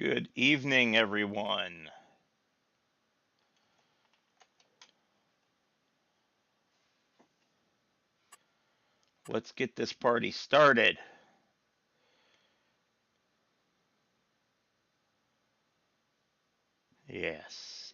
Good evening, everyone. Let's get this party started. Yes.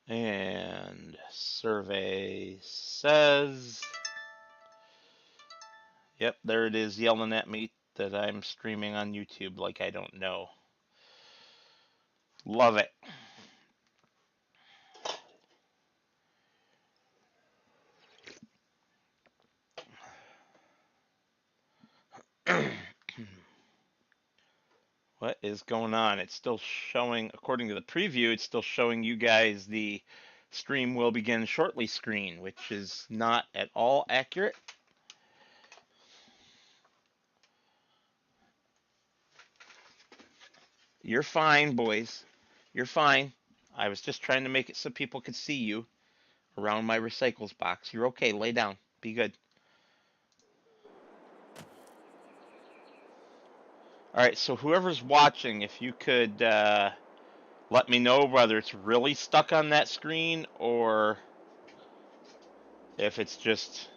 And survey says, yep, there it is yelling at me that I'm streaming on YouTube like I don't know. Love it. What is going on? It's still showing, according to the preview, it's still showing you guys the stream will begin shortly screen, which is not at all accurate. You're fine, boys. You're fine. I was just trying to make it so people could see you around my recycles box. You're okay. Lay down. Be good. All right, so whoever's watching, if you could let me know whether it's really stuck on that screen or if it's just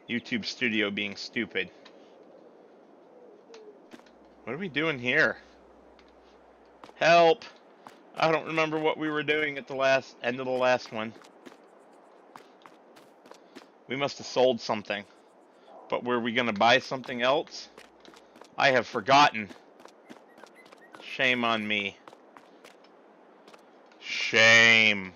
YouTube Studio being stupid. What are we doing here? Help! I don't remember what we were doing at the end of the last one. We must have sold something. But were we going to buy something else? I have forgotten. Shame on me. Shame.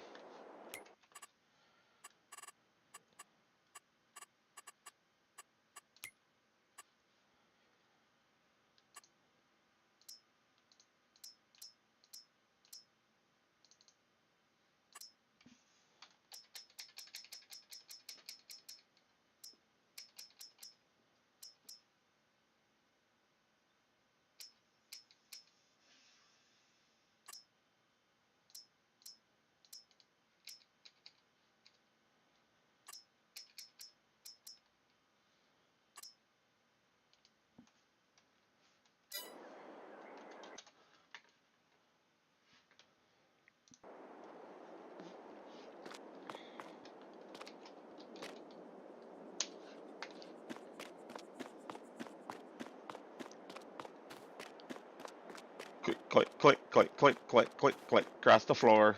Click, click, click, click, click, click, click, across the floor.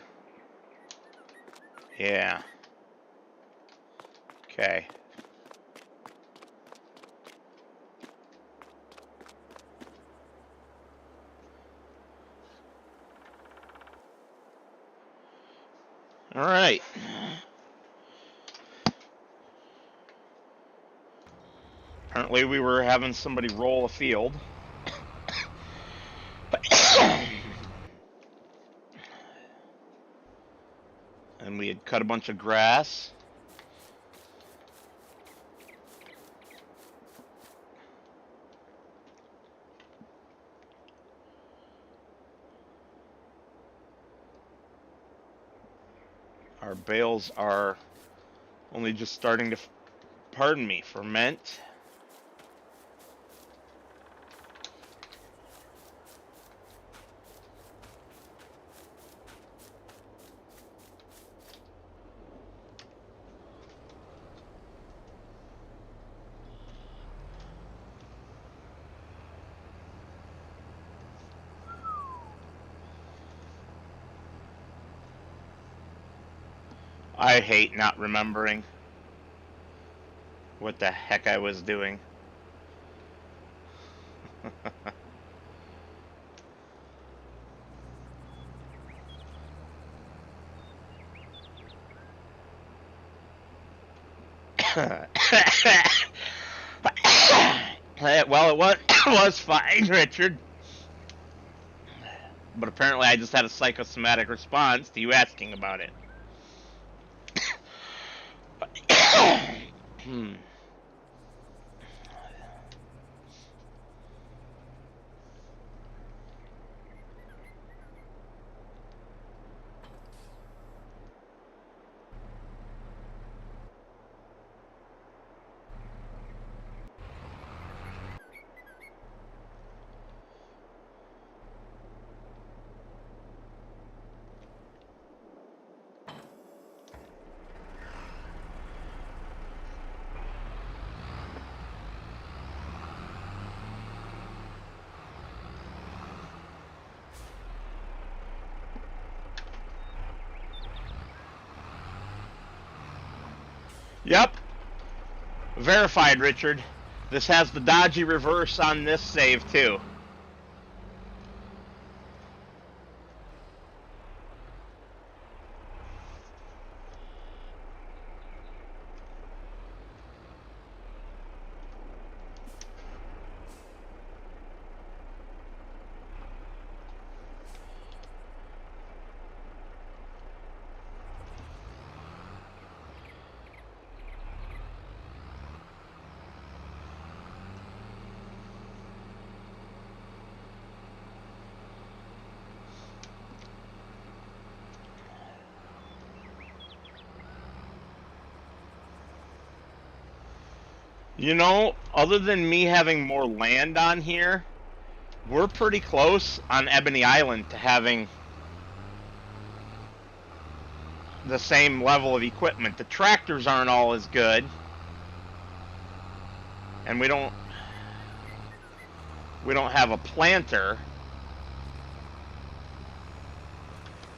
Yeah. Okay. All right. Apparently we were having somebody roll a field. And we had cut a bunch of grass. Our bales are only just starting to, pardon me, ferment. I hate not remembering what the heck I was doing. Well, it was fine, Richard. But apparently I just had a psychosomatic response to you asking about it. Hmm. Yep. Verified, Richard. This has the dodgy reverse on this save, too. You know, other than me having more land on here, we're pretty close on Ebony Island to having the same level of equipment. The tractors aren't all as good, and we don't have a planter,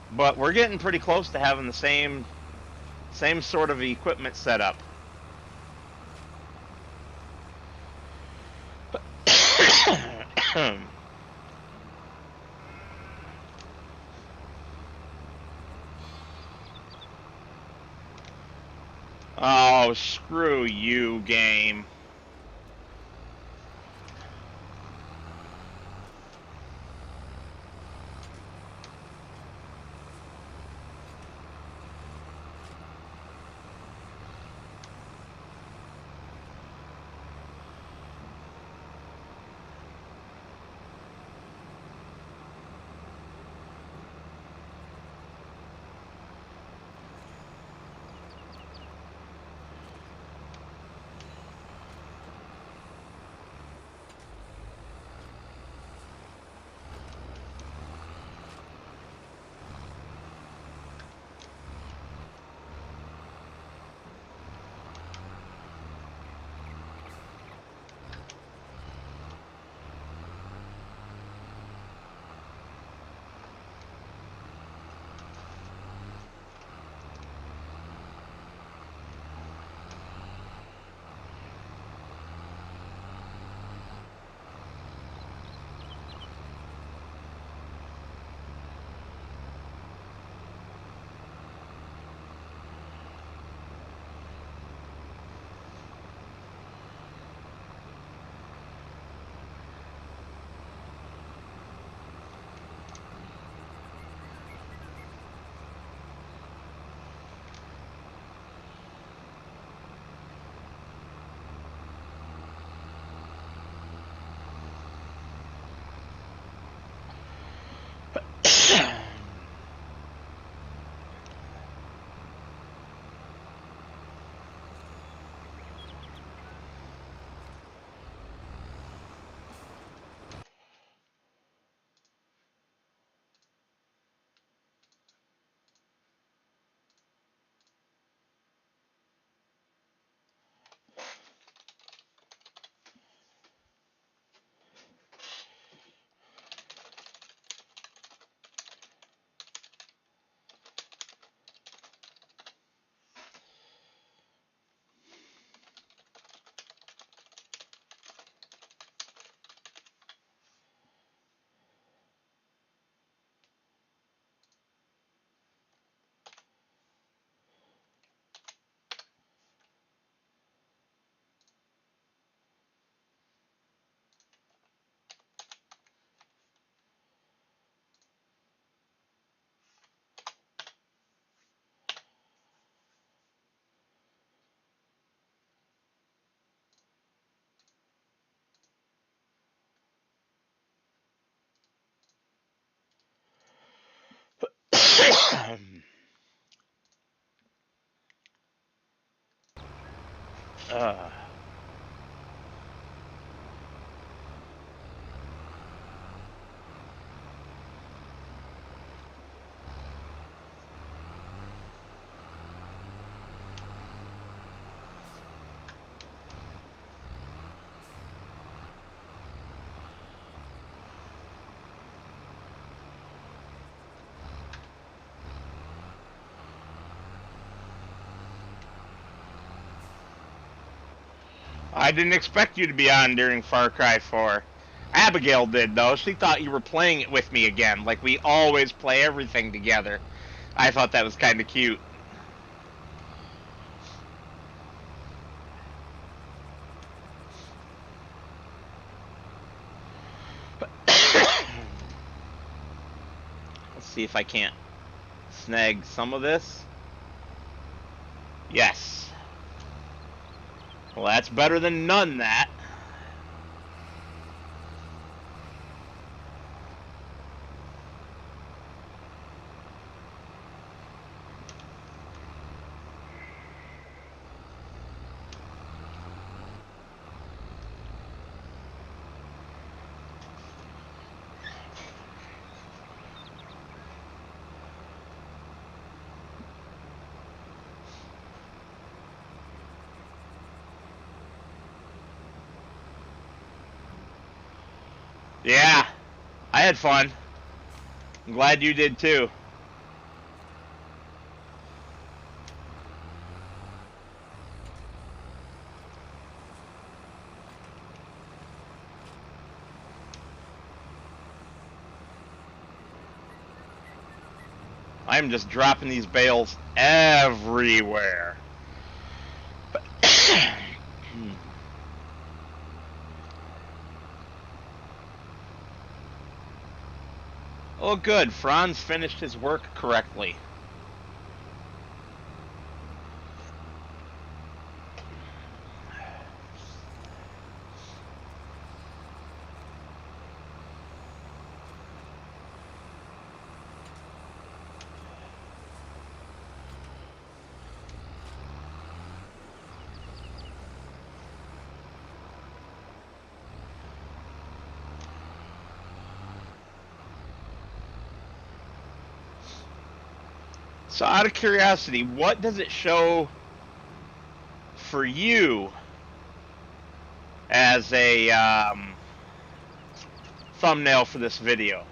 but we're getting pretty close to having the same sort of equipment set up. Oh, screw you, game. uh, I didn't expect you to be on during Far Cry 4. Abigail did, though. She thought you were playing it with me again, like we always play everything together. I thought that was kind of cute. Let's see if I can't snag some of this. Yes. Well, that's better than none, that. Yeah, I had fun. I'm glad you did too. I'm just dropping these bales everywhere. Oh, good. Franz finished his work correctly. So, out of curiosity, what does it show for you as a thumbnail for this video?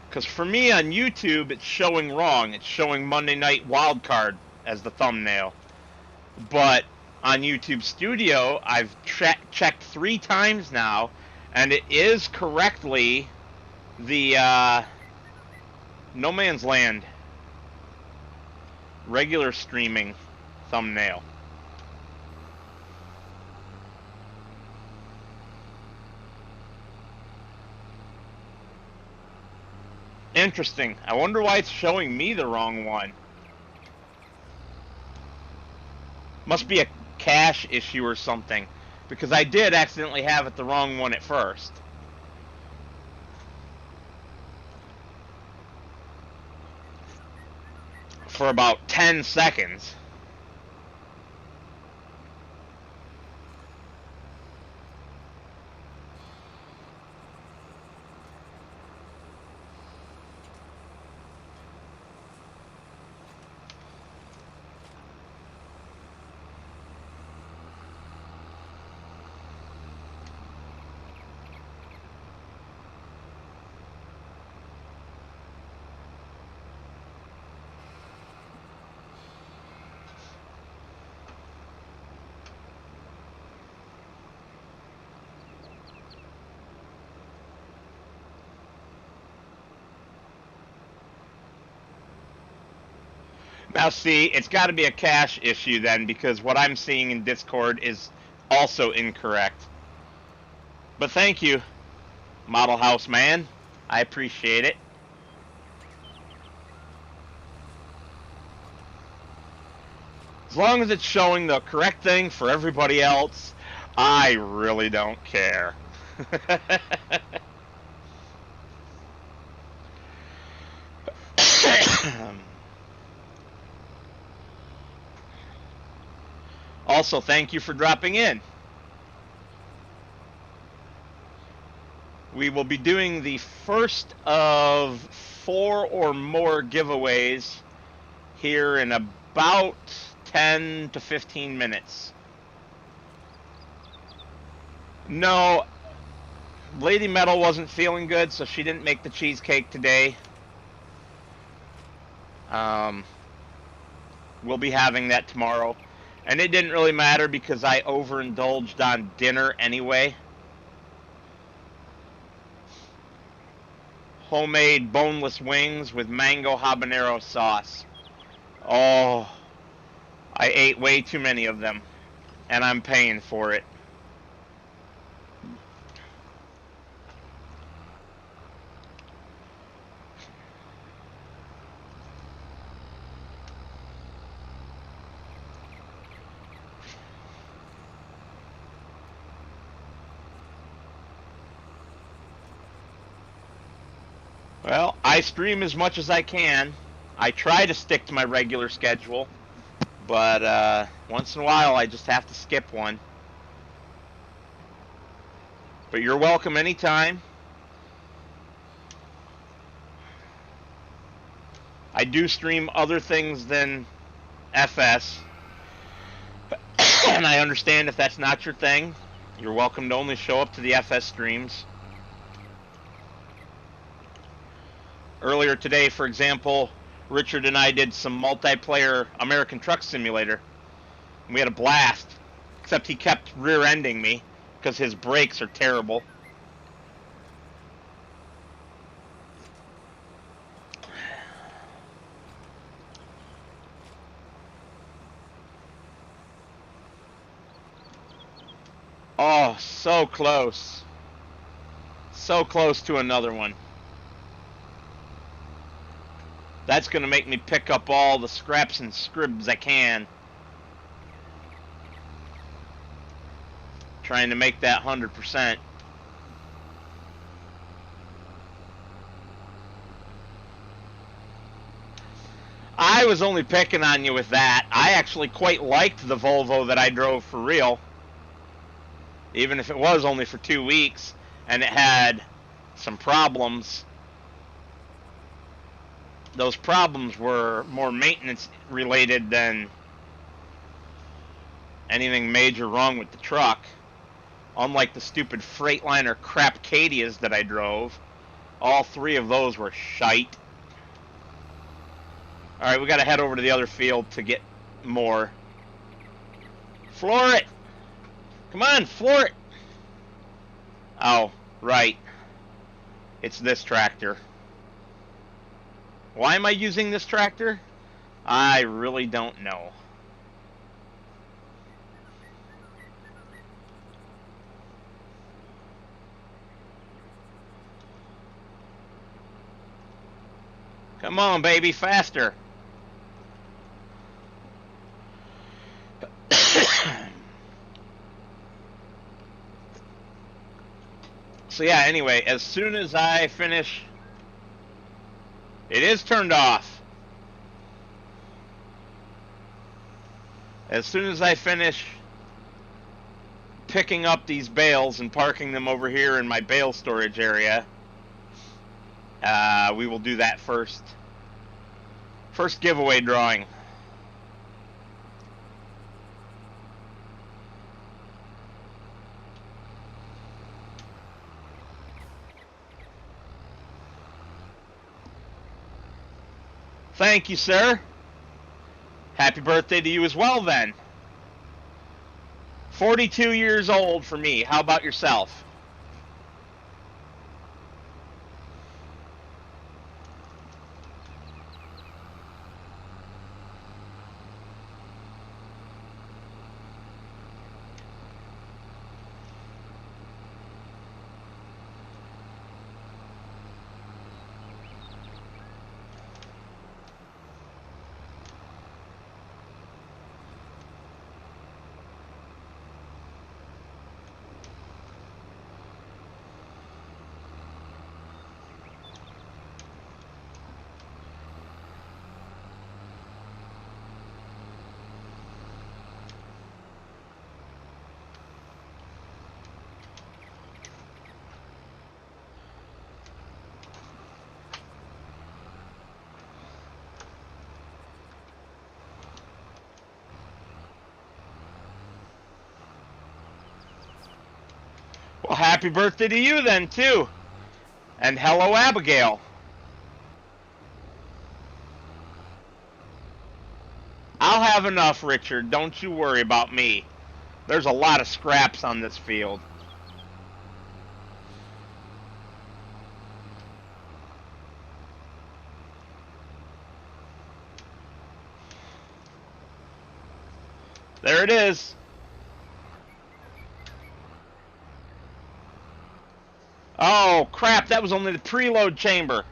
Because for me on YouTube, it's showing wrong. It's showing Monday Night Wildcard as the thumbnail. But on YouTube Studio, I've checked 3 times now, and it is correctly the No Man's Land regular streaming thumbnail. Interesting. I wonder why it's showing me the wrong one. Must be a cache issue or something, because I did accidentally have it the wrong one at first. For about 10 seconds. Now see, it's got to be a cache issue then, because what I'm seeing in Discord is also incorrect. But thank you, Model House Man. I appreciate it. As long as it's showing the correct thing for everybody else, I really don't care. Also, thank you for dropping in. We will be doing the first of 4 or more giveaways here in about 10 to 15 minutes. No, Lady Metal wasn't feeling good, so she didn't make the cheesecake today. We'll be having that tomorrow. And it didn't really matter because I overindulged on dinner anyway. Homemade boneless wings with mango habanero sauce. Oh, I ate way too many of them, and I'm paying for it. Well, I stream as much as I can. I try to stick to my regular schedule, but once in a while I just have to skip one. But you're welcome anytime. I do stream other things than FS, and I understand if that's not your thing. You're welcome to only show up to the FS streams. Earlier today, for example, Richard and I did some multiplayer American Truck Simulator. We had a blast, except he kept rear-ending me because his brakes are terrible. Oh, so close. So close to another one. That's going to make me pick up all the scraps and scribs I can. Trying to make that 100%. I was only picking on you with that. I actually quite liked the Volvo that I drove for real. Even if it was only for 2 weeks and it had some problems. Those problems were more maintenance related than anything major wrong with the truck. Unlike the stupid Freightliner crap Cadias that I drove, all 3 of those were shite. Alright, we gotta head over to the other field to get more. Floor it! Come on, floor it! Oh, right. It's this tractor. Why am I using this tractor? I really don't know. Come on, baby, faster. So yeah, anyway, as soon as I finish... It is turned off. As soon as I finish picking up these bales and parking them over here in my bale storage area, we will do that first. First giveaway drawing. Thank you, sir. Happy birthday to you as well, then. 42 years old for me. How about yourself? happy birthday to you then, too. And hello, Abigail. I'll have enough, Richard. Don't you worry about me. There's a lot of scraps on this field. There it is. Oh, crap. That was only the preload chamber.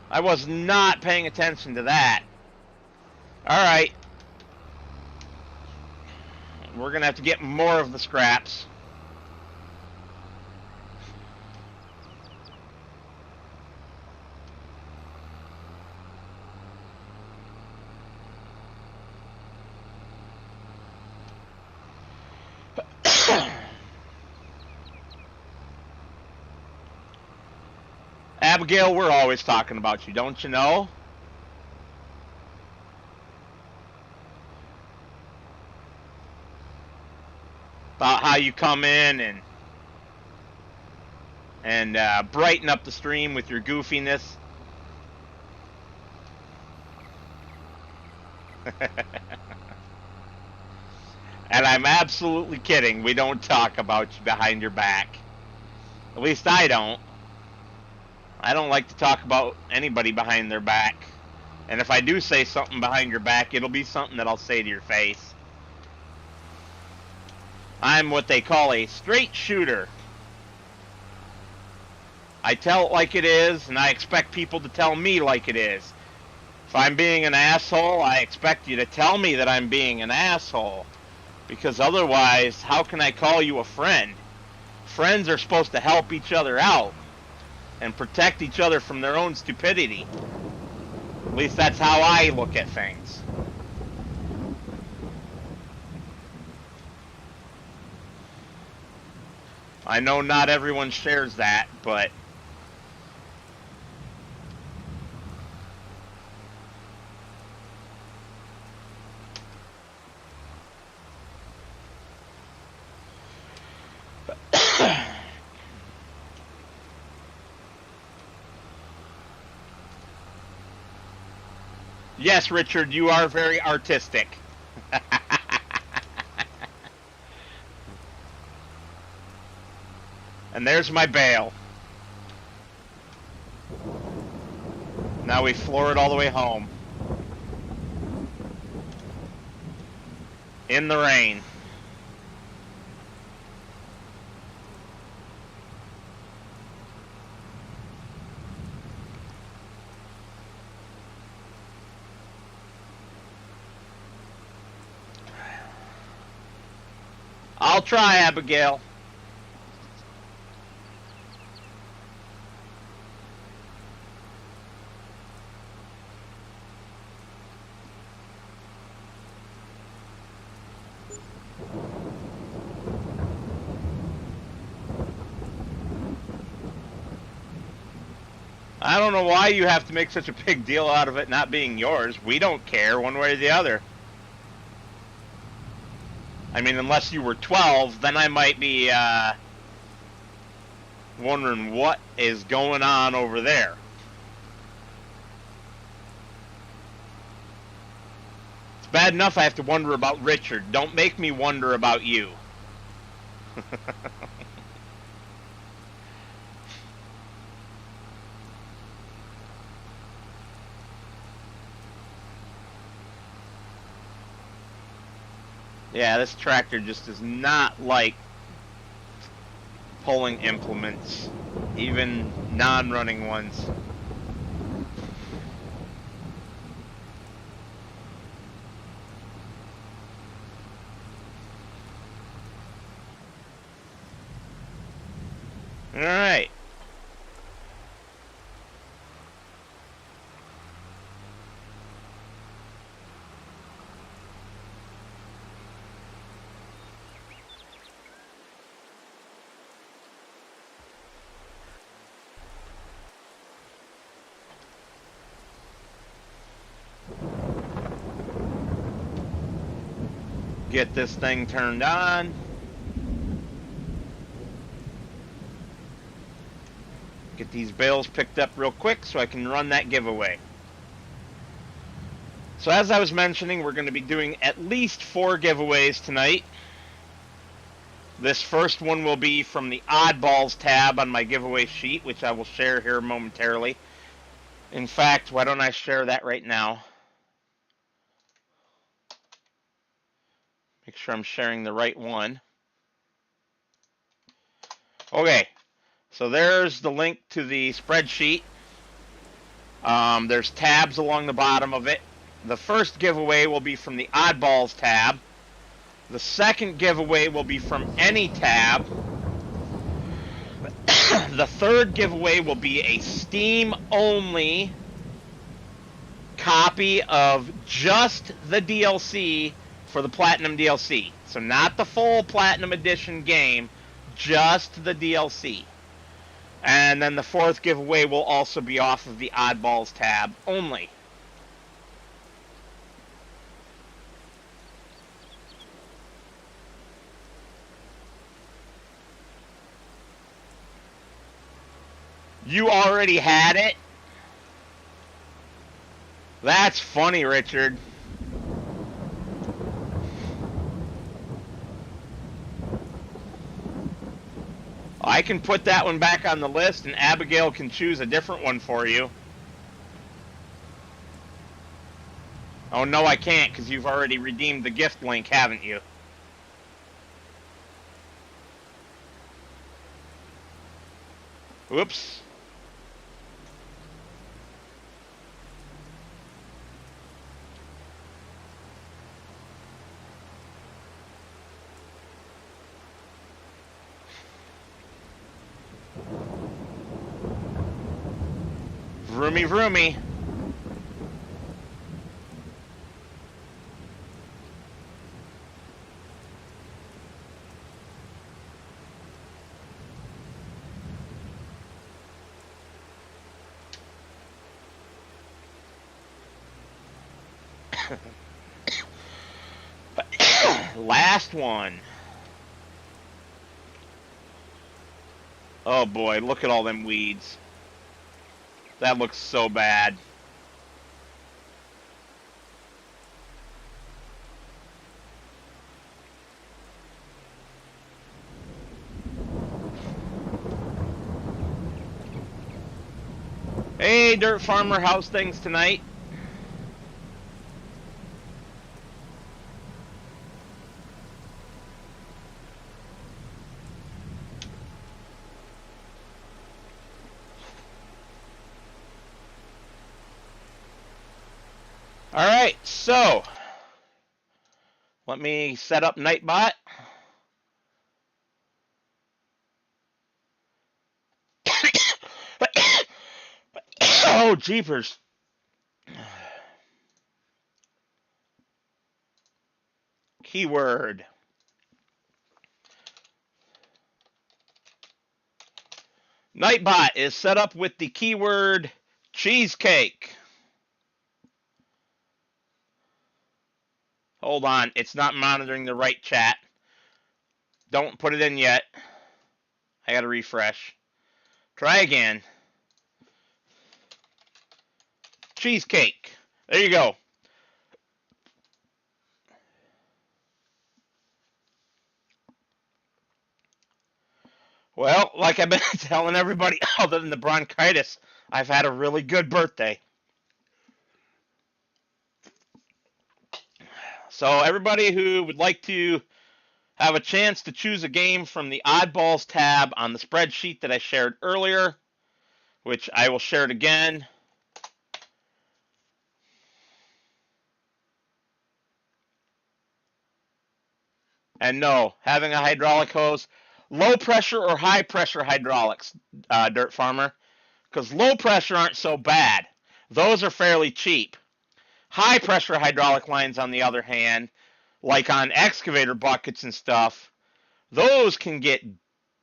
I was not paying attention to that. Alright. We're going to have to get more of the scraps. Abigail, we're always talking about you, don't you know? About how you come in and brighten up the stream with your goofiness. And I'm absolutely kidding. We don't talk about you behind your back. At least I don't. I don't like to talk about anybody behind their back. And if I do say something behind your back, it'll be something that I'll say to your face. I'm what they call a straight shooter. I tell it like it is, and I expect people to tell me like it is. If I'm being an asshole, I expect you to tell me that I'm being an asshole. Because otherwise, how can I call you a friend? Friends are supposed to help each other out and protect each other from their own stupidity. At least that's how I look at things. I know not everyone shares that, but yes, Richard, you are very artistic. And there's my bail. Now we floor it all the way home. In the rain. I'll try, Abigail. I don't know why you have to make such a big deal out of it not being yours. We don't care one way or the other. I mean, unless you were 12, then I might be wondering what is going on over there. It's bad enough I have to wonder about Richard. Don't make me wonder about you. Yeah, this tractor just does not like pulling implements, even non-running ones. All right. Get this thing turned on. Get these bales picked up real quick so I can run that giveaway. So as I was mentioning, we're going to be doing at least 4 giveaways tonight. This first one will be from the Oddballs tab on my giveaway sheet, which I will share here momentarily. In fact, why don't I share that right now? Make sure I'm sharing the right one. Okay, so there's the link to the spreadsheet. There's tabs along the bottom of it. The first giveaway will be from the Oddballs tab. The second giveaway will be from any tab. The third giveaway will be a Steam-only copy of just the DLC for the Platinum DLC. So not the full Platinum Edition game, just the DLC. And then the fourth giveaway will also be off of the Oddballs tab only. You already had it? That's funny, Richard. I can put that one back on the list, and Abigail can choose a different one for you. Oh, no, I can't, because you've already redeemed the gift link, haven't you? Whoops. Vroomy, vroomy. Last one. Oh boy, look at all them weeds. That looks so bad. Hey, Dirt Farmer, how's things tonight? Alright, so let me set up Nightbot. Oh, jeepers. Keyword. Nightbot is set up with the keyword cheesecake. Hold on, it's not monitoring the right chat. Don't put it in yet. I gotta refresh. Try again. Cheesecake. There you go. Well, like I've been telling everybody other than the bronchitis, I've had a really good birthday. So everybody who would like to have a chance to choose a game from the Oddballs tab on the spreadsheet that I shared earlier, which I will share it again. And no, having a hydraulic hose, low pressure or high pressure hydraulics, Dirt Farmer, because low pressure aren't so bad. Those are fairly cheap. High pressure hydraulic lines, on the other hand, like on excavator buckets and stuff, those can get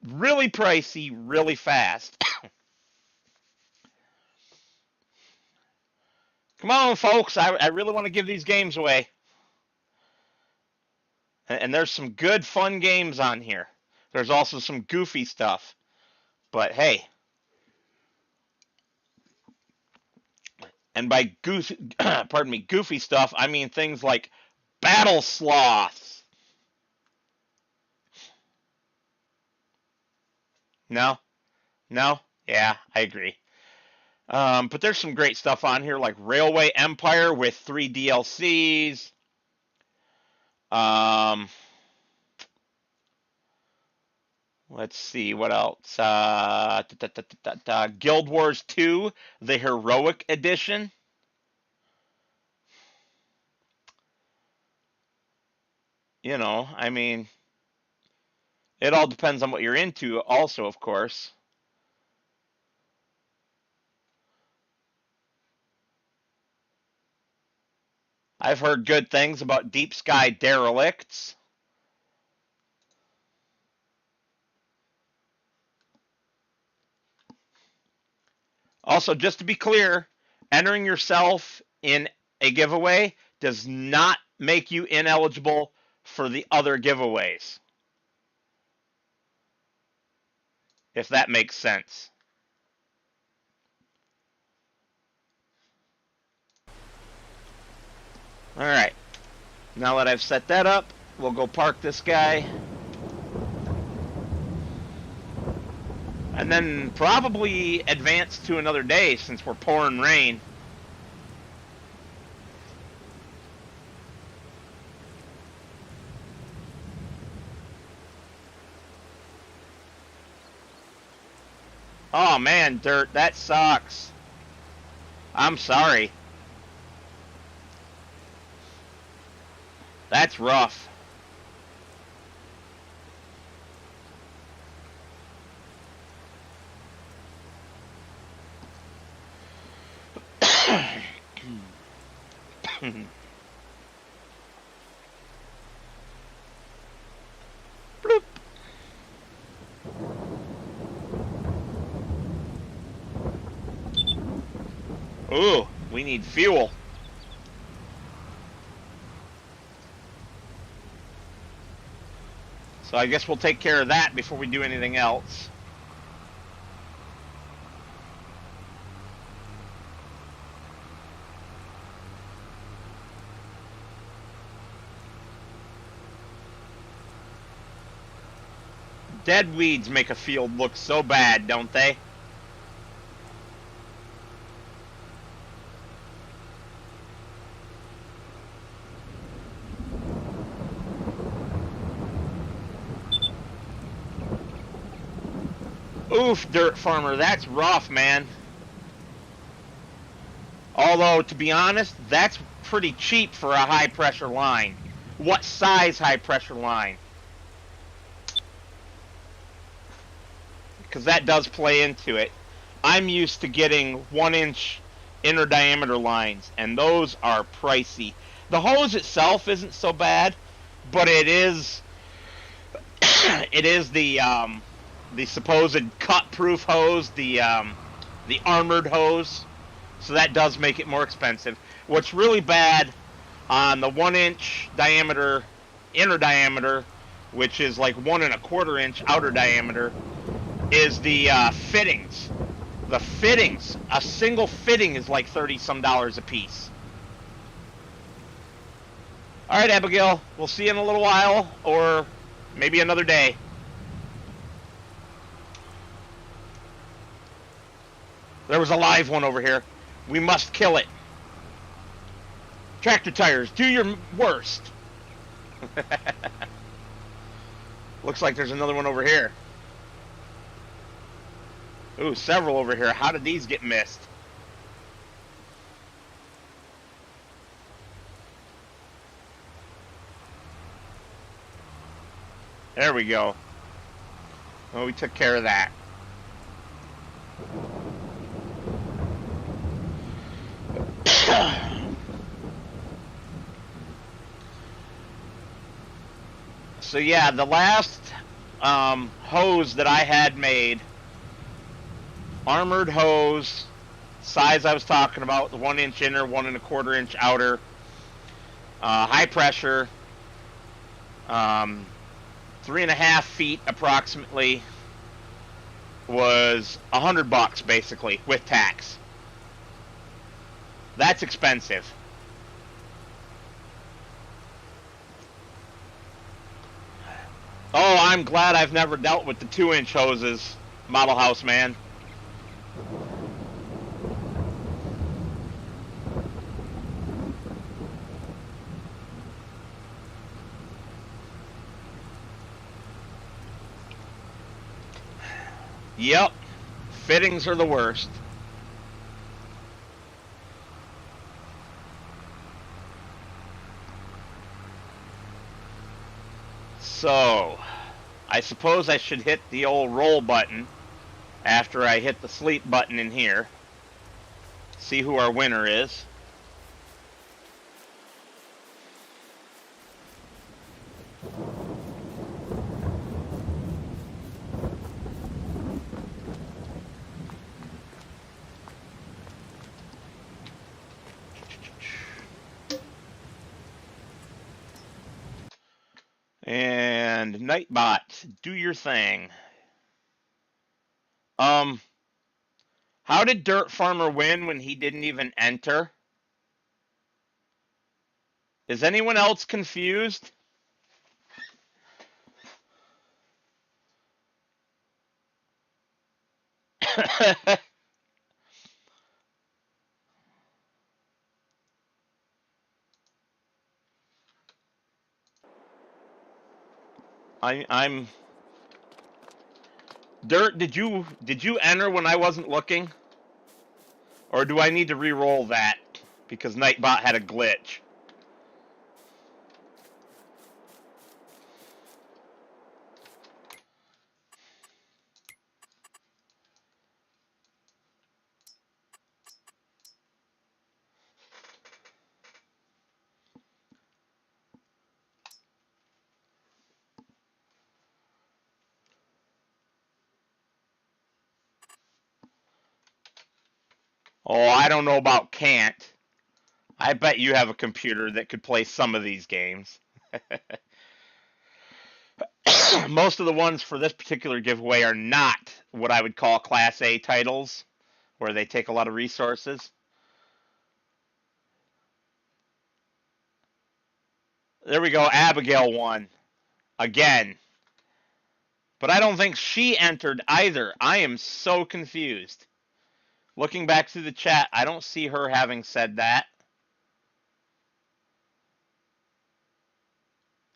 really pricey really fast. Come on, folks. I really want to give these games away. And there's some good, fun games on here. There's also some goofy stuff. But hey, And by goofy, pardon me, goofy stuff, I mean things like battle sloths. No, no, yeah, I agree. But there's some great stuff on here, like Railway Empire with 3 DLCs. Um, let's see what else. Guild Wars 2, the Heroic Edition. You know, I mean, it all depends on what you're into, also, of course. I've heard good things about Deep Sky Derelicts. Also, just to be clear, entering yourself in a giveaway does not make you ineligible for the other giveaways, if that makes sense. All right. Now that I've set that up, we'll go park this guy. And then probably advance to another day since we're pouring rain. Oh man, Dirt, that sucks. I'm sorry. That's rough. Bloop. Ooh, we need fuel. So I guess we'll take care of that before we do anything else. Dead weeds make a field look so bad, don't they? Oof, Dirt Farmer, that's rough, man. Although, to be honest, that's pretty cheap for a high-pressure line. What size high-pressure line? Because that does play into it. I'm used to getting 1-inch inner diameter lines, and those are pricey. The hose itself isn't so bad, but it is the supposed cut-proof hose, the armored hose, so that does make it more expensive. What's really bad on the 1-inch diameter inner diameter, which is like 1 1/4 inch outer diameter, is the fittings. The fittings, a single fitting is like $30-some a piece. All right, Abigail, we'll see you in a little while, or maybe another day. There was a live one over here. We must kill it. Tractor tires, do your worst. Looks like there's another one over here. Ooh, several over here. How did these get missed? There we go. Well, we took care of that. So yeah, the last hose that I had made, armored hose, size I was talking about, the 1-inch inner, 1 1/4 inch outer, high pressure, 3.5 feet approximately, was $100 basically with tax. That's expensive. Oh, I'm glad I've never dealt with the 2-inch hoses, Model House man. Yep. Fittings are the worst. So, I suppose I should hit the old roll button after I hit the sleep button in here. See who our winner is. And Nightbot, do your thing. How did Dirt Farmer win when he didn't even enter? Is anyone else confused? I'm Dirt, did you enter when I wasn't looking? Or do I need to re-roll that? Because Nightbot had a glitch. Oh, I don't know about can't. I bet you have a computer that could play some of these games. Most of the ones for this particular giveaway are not what I would call Class A titles, where they take a lot of resources. There we go, Abigail won. Again. But I don't think she entered either. I am so confused. Looking back through the chat, I don't see her having said that.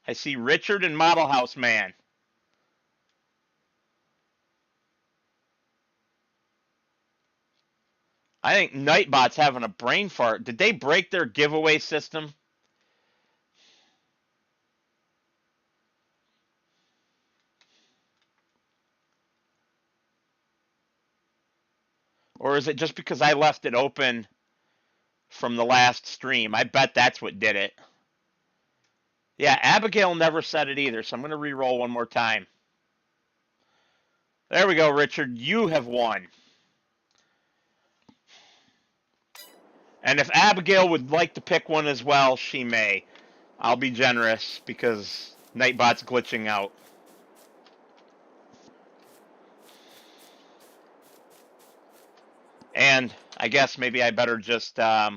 I see Richard and Model House Man. I think Nightbot's having a brain fart. Did they break their giveaway system? Or is it just because I left it open from the last stream? I bet that's what did it. Yeah, Abigail never said it either, so I'm going to re-roll one more time. There we go, Richard. You have won. And if Abigail would like to pick one as well, she may. I'll be generous because Nightbot's glitching out. And I guess maybe I better just close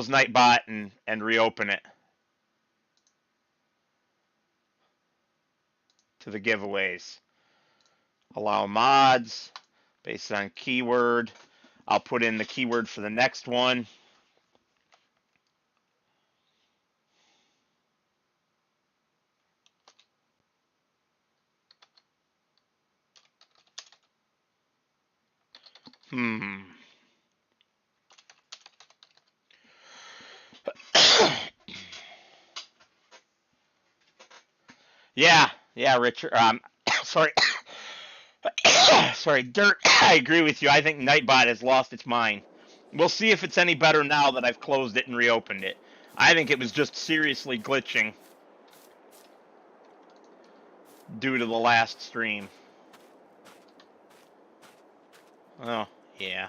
Nightbot and reopen it to the giveaways. Allow mods based on keyword. I'll put in the keyword for the next one. Yeah, Richard. Sorry. Sorry, Dirt. I agree with you. I think Nightbot has lost its mind. We'll see if it's any better now that I've closed it and reopened it. I think it was just seriously glitching due to the last stream. Oh, yeah.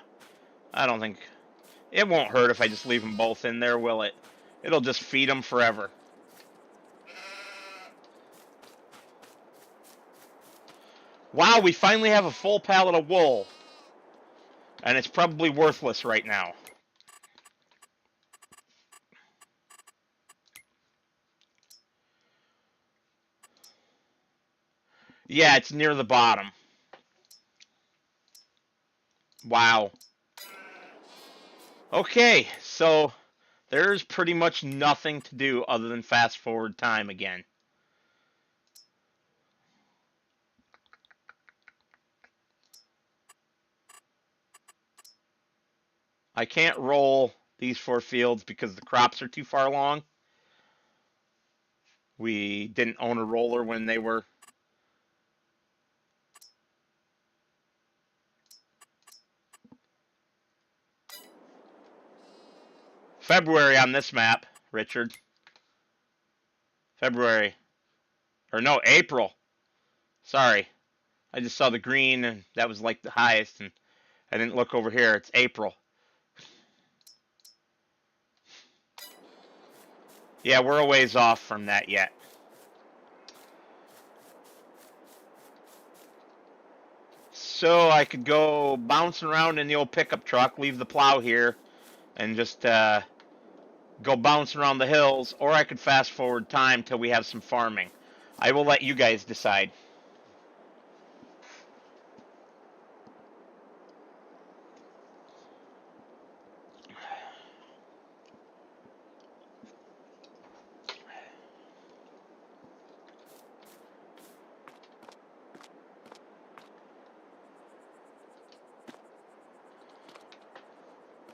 I don't think... It won't hurt if I just leave them both in there, will it? It'll just feed them forever. Wow, we finally have a full pallet of wool. And it's probably worthless right now. Yeah, it's near the bottom. Wow. Okay, so there's pretty much nothing to do other than fast forward time again. I can't roll these 4 fields because the crops are too far along. We didn't own a roller when they were... February on this map, Richard. February. Or no, April. Sorry. I just saw the green and that was like the highest and I didn't look over here. It's April. Yeah, we're a ways off from that yet. So I could go bouncing around in the old pickup truck, leave the plow here, and just go bouncing around the hills, or I could fast forward time till we have some farming. I will let you guys decide.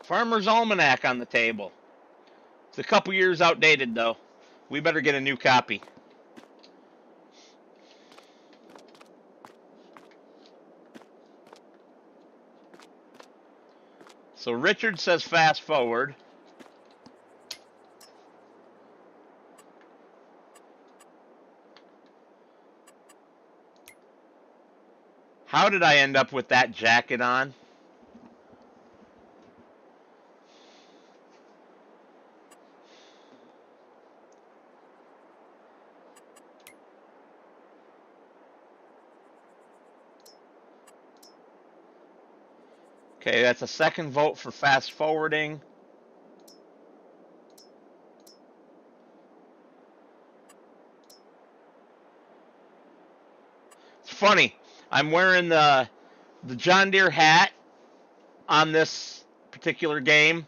Farmer's Almanac on the table. It's a couple years outdated, though. We better get a new copy. So Richard says fast forward. How did I end up with that jacket on? Okay, that's a second vote for fast forwarding. It's funny. I'm wearing the John Deere hat on this particular game,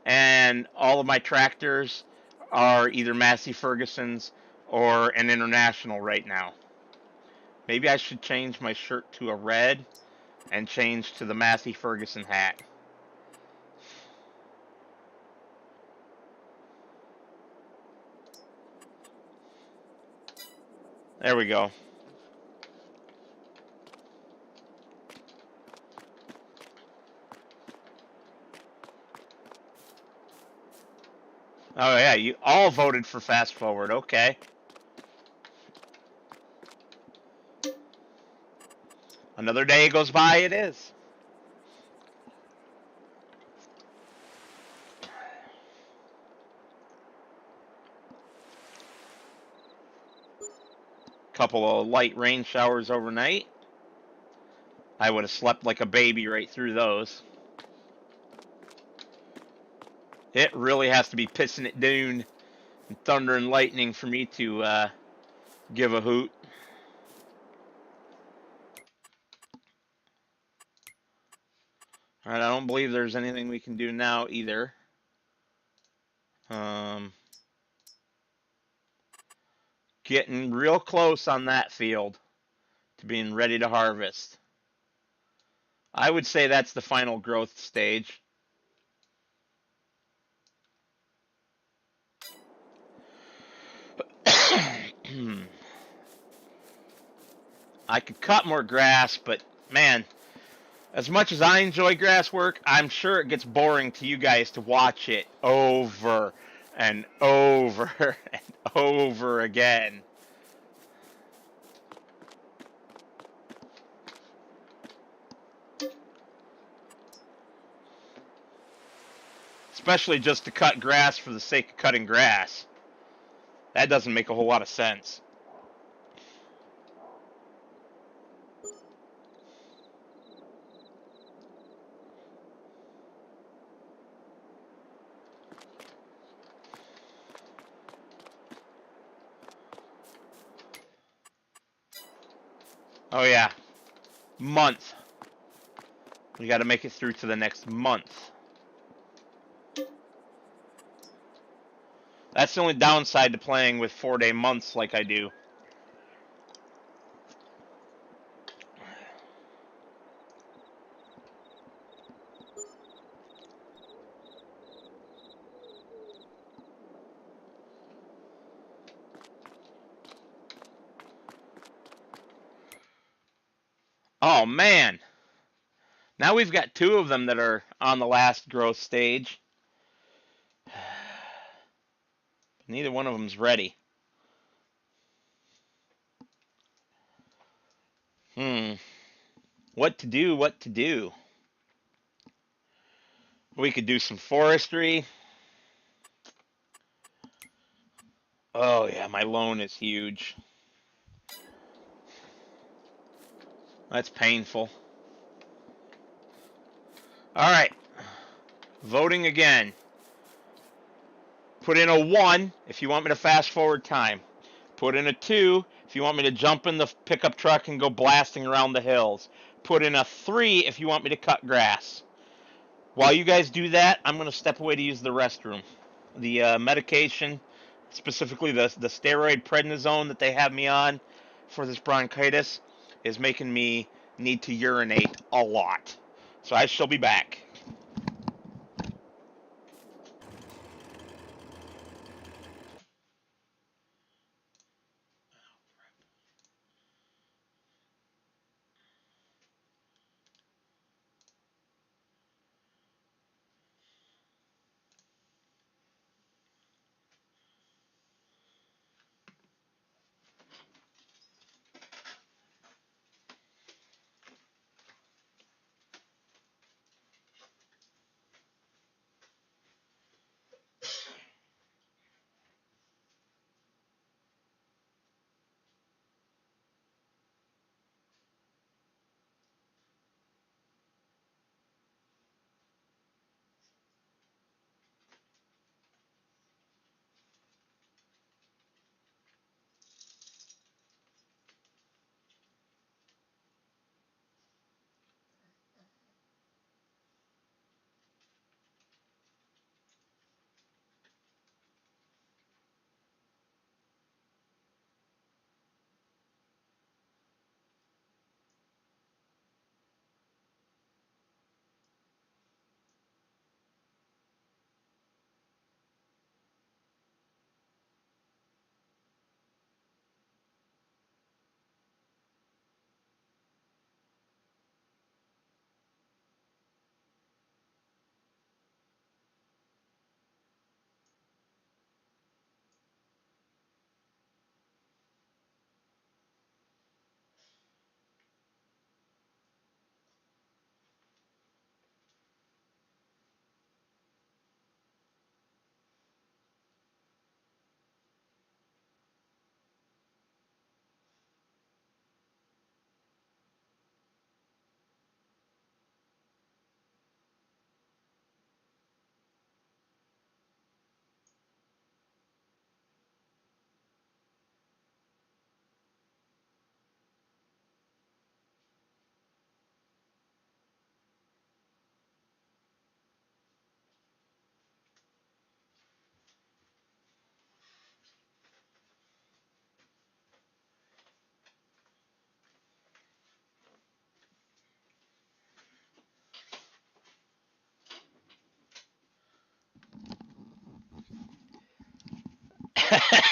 and all of my tractors are either Massey Ferguson's or an International right now. Maybe I should change my shirt to a red and change to the Massey Ferguson hat. There we go. Oh yeah, you all voted for fast forward. Okay. Another day goes by, it is. Couple of light rain showers overnight. I would have slept like a baby right through those. It really has to be pissing it down and thunder and lightning for me to give a hoot. Alright, I don't believe there's anything we can do now either. Getting real close on that field to being ready to harvest. I would say that's the final growth stage. I could cut more grass, but man, as much as I enjoy grass work, I'm sure it gets boring to you guys to watch it over and over and over again. Especially just to cut grass for the sake of cutting grass. That doesn't make a whole lot of sense. Oh yeah, month. We got to make it through to the next month. That's the only downside to playing with 4-day months like I do. Oh man, now we've got 2 of them that are on the last growth stage. Neither one of them's ready. What to do, what to do. We could do some forestry. Oh yeah, my loan is huge. That's painful. All right, voting again. Put in a 1 if you want me to fast forward time. Put in a 2 if you want me to jump in the pickup truck and go blasting around the hills. Put in a 3 if you want me to cut grass. While you guys do that, I'm going to step away to use the restroom. The medication, specifically the steroid prednisone that they have me on for this bronchitis, is making me need to urinate a lot. So I shall be back.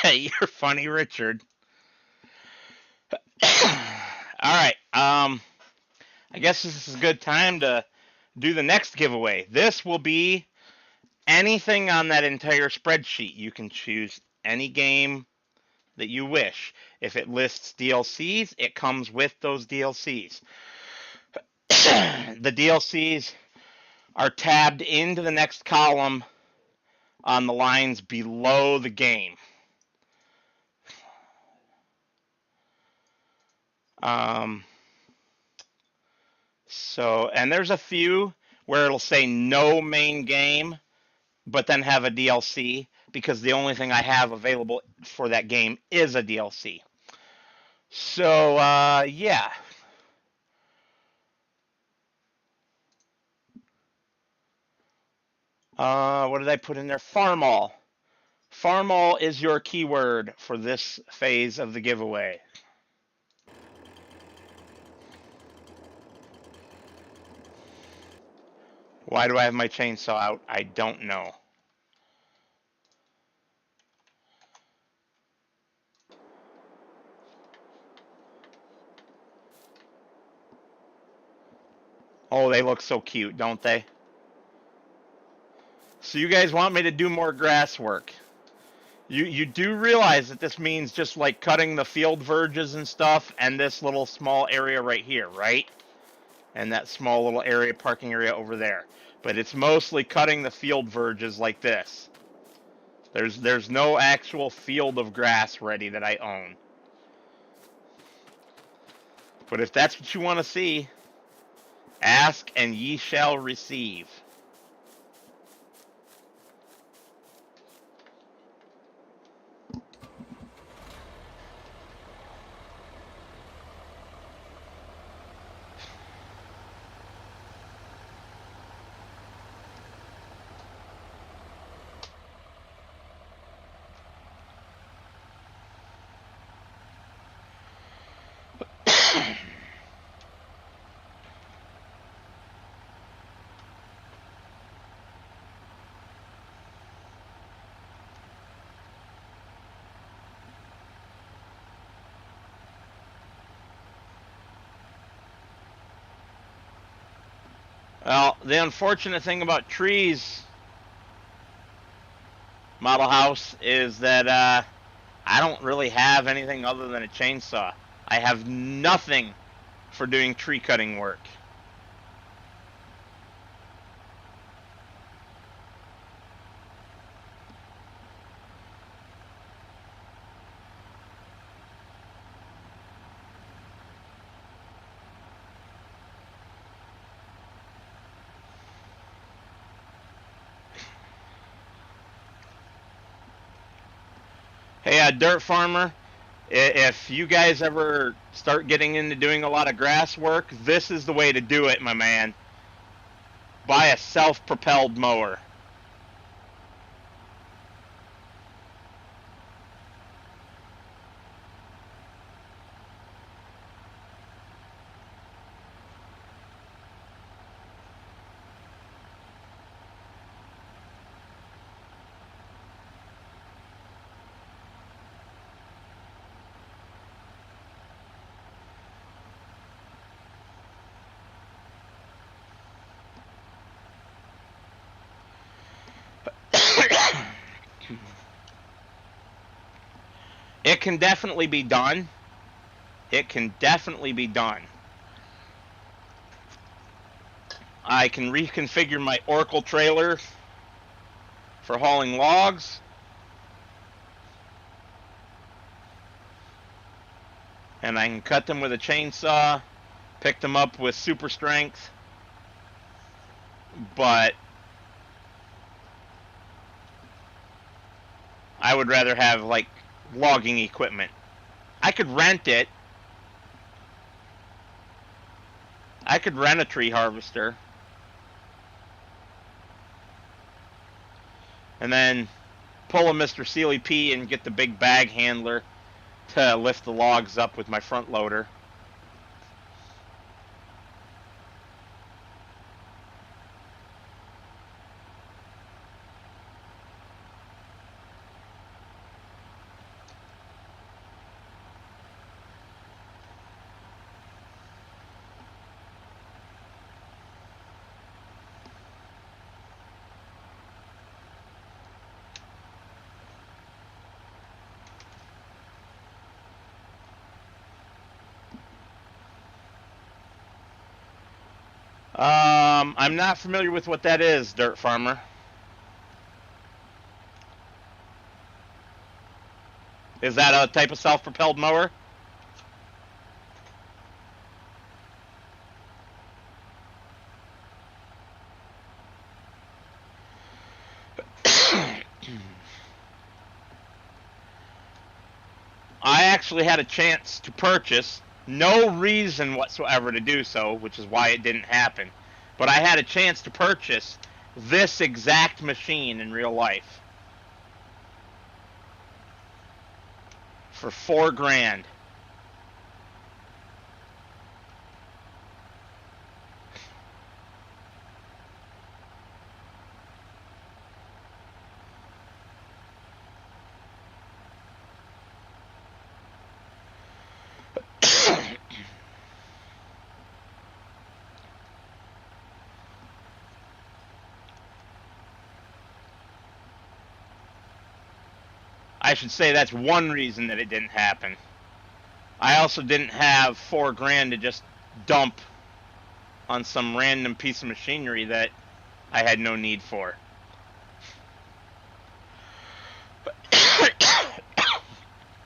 You're funny, Richard. All right. I guess this is a good time to do the next giveaway. This will be anything on that entire spreadsheet. You can choose any game that you wish. If it lists DLCs, it comes with those DLCs. The DLCs are tabbed into the next column on the lines below the game. And there's a few where it'll say no main game, but then have a DLC, because the only thing I have available for that game is a DLC. So, yeah. What did I put in there? Farmall. Farmall is your keyword for this phase of the giveaway. Why do I have my chainsaw out? I don't know. Oh, they look so cute, don't they? So you guys want me to do more grass work. You do realize that this means just like cutting the field verges and stuff and this little small area right here, right? And that small little area, parking area over there. But it's mostly cutting the field verges like this. There's no actual field of grass ready that I own. But if that's what you want to see, ask and ye shall receive. Well, the unfortunate thing about trees, model house, is that I don't really have anything other than a chainsaw. I have nothing for doing tree cutting work. Hey, Dirt Farmer, if you guys ever start getting into doing a lot of grass work, this is the way to do it, my man. Buy a self-propelled mower. It can definitely be done. It can definitely be done. I can reconfigure my Oracle trailer for hauling logs. And I can cut them with a chainsaw, pick them up with super strength. But I would rather have like logging equipment. I could rent it. I could rent a tree harvester. And then pull a Mr. Sealy P and get the big bag handler to lift the logs up with my front loader. I'm not familiar with what that is, Dirt Farmer. Is that a type of self-propelled mower? I actually had a chance to purchase, no reason whatsoever to do so, which is why it didn't happen. But I had a chance to purchase this exact machine in real life for $4,000. I should say that's one reason that it didn't happen. I also didn't have $4,000 to just dump on some random piece of machinery that I had no need for.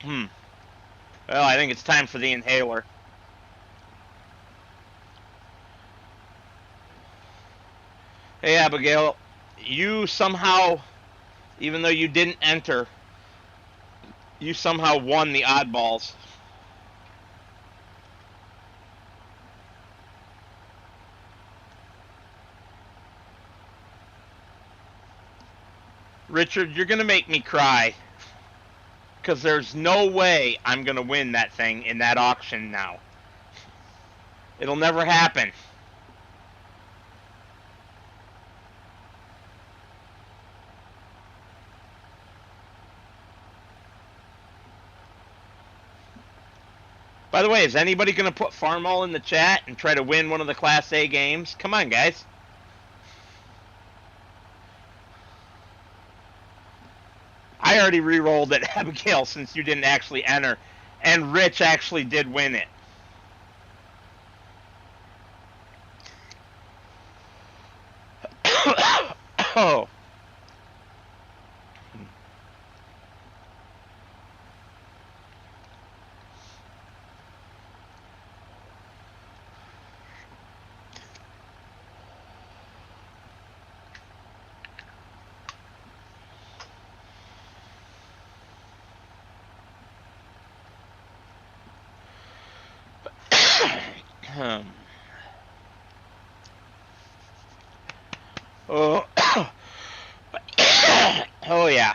Well, I think it's time for the inhaler. Hey, Abigail, you somehow, even though you didn't enter, you somehow won the oddballs. Richard, you're going to make me cry. Because there's no way I'm going to win that thing in that auction now. It'll never happen. By the way, is anybody going to put Farmall in the chat and try to win one of the Class A games? Come on, guys. I already re-rolled it, Abigail, since you didn't actually enter. And Rich actually did win it. Oh. Oh. Oh, yeah.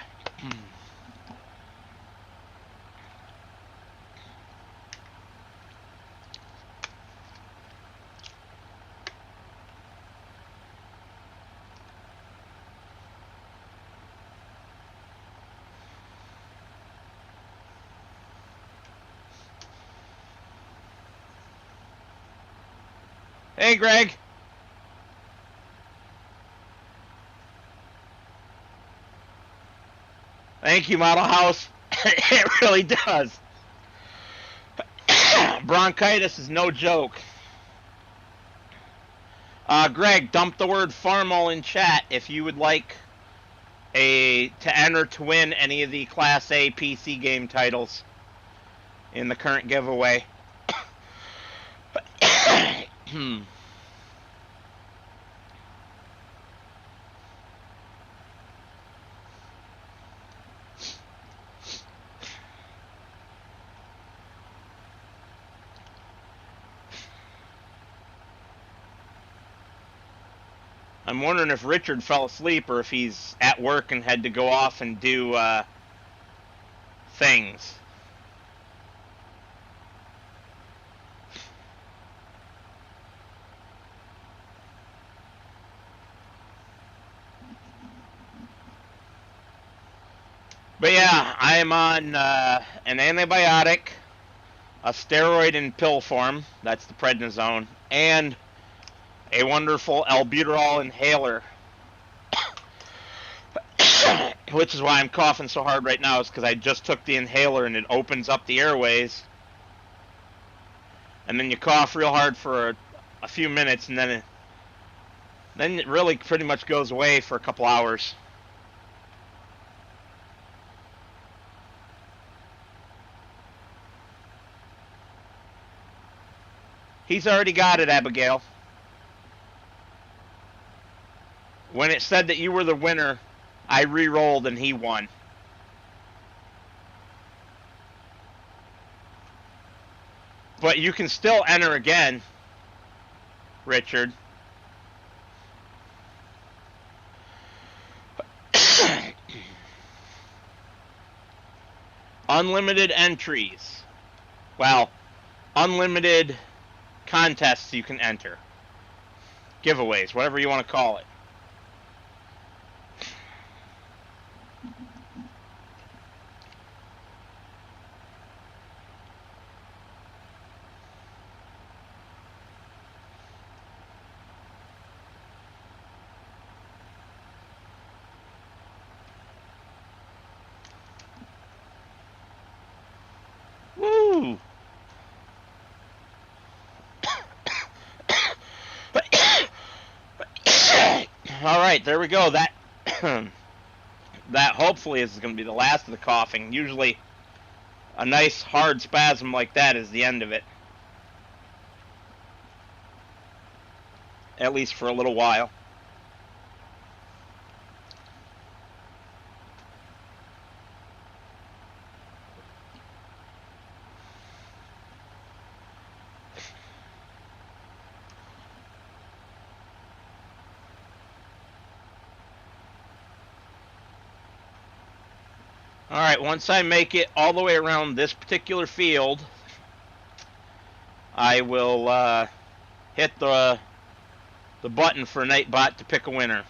Hey, Greg. Thank you, Model House. It really does. Bronchitis is no joke. Greg, dump the word Farmall in chat if you would like to enter to win any of the Class A PC game titles in the current giveaway. I'm wondering if Richard fell asleep or if he's at work and had to go off and do things. But yeah, I'm on an antibiotic, a steroid in pill form, that's the prednisone, and a wonderful albuterol inhaler. Which is why I'm coughing so hard right now, is because I just took the inhaler and it opens up the airways. And then you cough real hard for a few minutes, and then it really pretty much goes away for a couple hours. He's already got it, Abigail. When it said that you were the winner, I re-rolled and he won. But you can still enter again, Richard. unlimited entries. Well, unlimited contests you can enter. Giveaways, whatever you want to call it. Woo! Alright, there we go. That that hopefully is going to be the last of the coughing. Usually a nice hard spasm like that is the end of it. At least for a little while. Alright, once I make it all the way around this particular field, I will hit the button for Nightbot to pick a winner.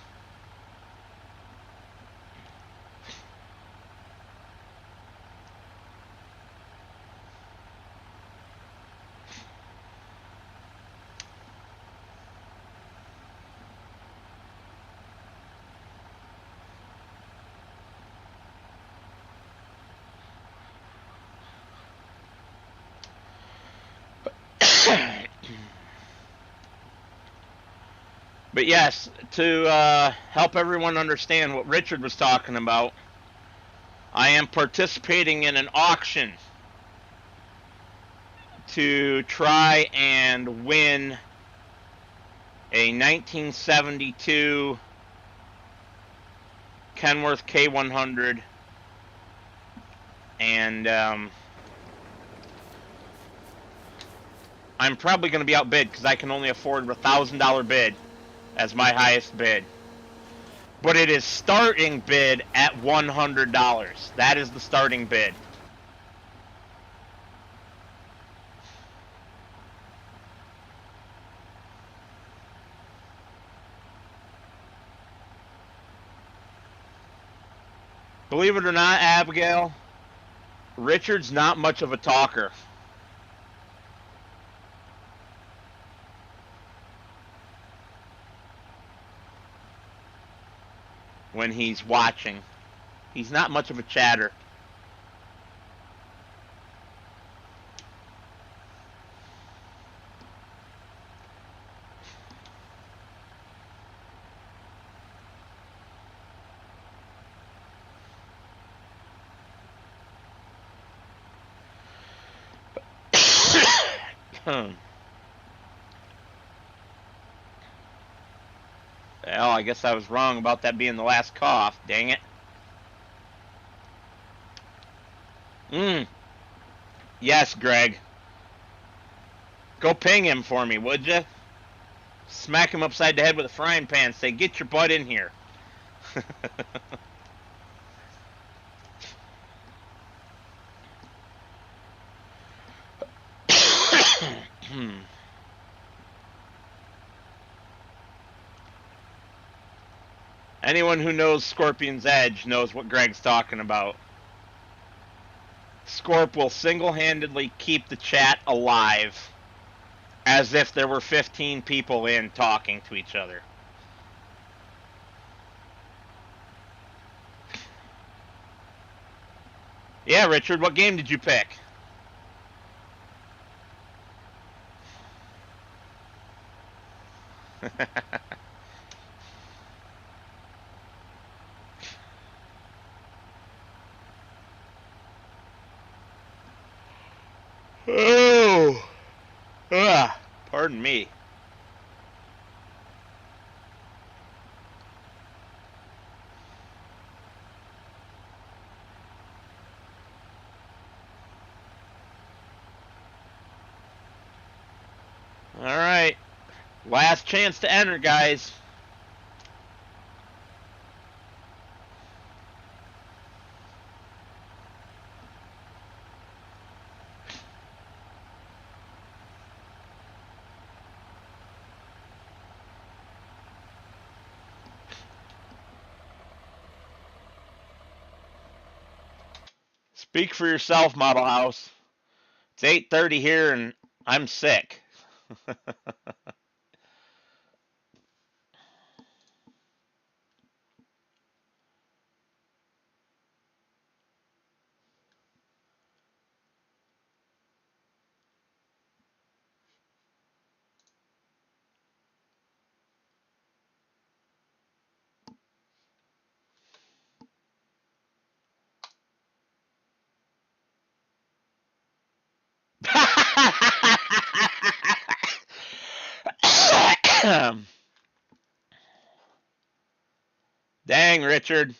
But yes, to help everyone understand what Richard was talking about, I am participating in an auction to try and win a 1972 Kenworth K100, and I'm probably going to be outbid because I can only afford a $1,000 bid as my highest bid. But it is starting bid at $100. That is the starting bid. Believe it or not, Abigail, Richard's not much of a talker. When he's watching, he's not much of a chatter. Well, I guess I was wrong about that being the last cough. Dang it. Yes, Greg. Go ping him for me, would you? Smack him upside the head with a frying pan. Say, get your butt in here. Anyone who knows Scorpion's Edge knows what Greg's talking about. Scorp will single-handedly keep the chat alive as if there were 15 people in talking to each other. Yeah, Richard, what game did you pick? Oh, pardon me. All right, last chance to enter, guys. Speak for yourself, Model House. It's 8:30 here and I'm sick. Dang, Richard,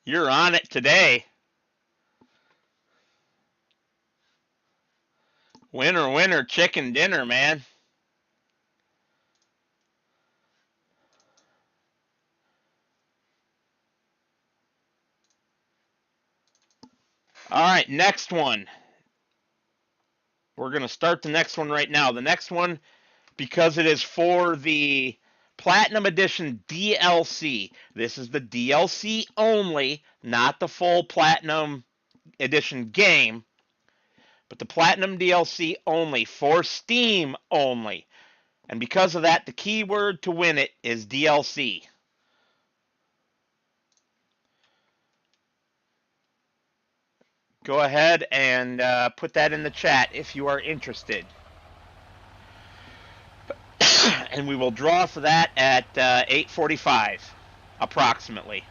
you're on it today. Winner, winner, chicken dinner, man. All right, next one. We're going to start the next one right now. The next one, because it is for the Platinum Edition DLC. This is the DLC only, not the full Platinum Edition game, but the Platinum DLC only, for Steam only. And because of that, the keyword to win it is DLC. Go ahead and put that in the chat if you are interested. And we will draw for that at 8:45, approximately.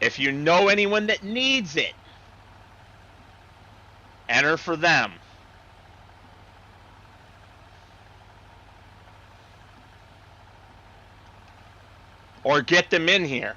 If you know anyone that needs it, enter for them. Or get them in here.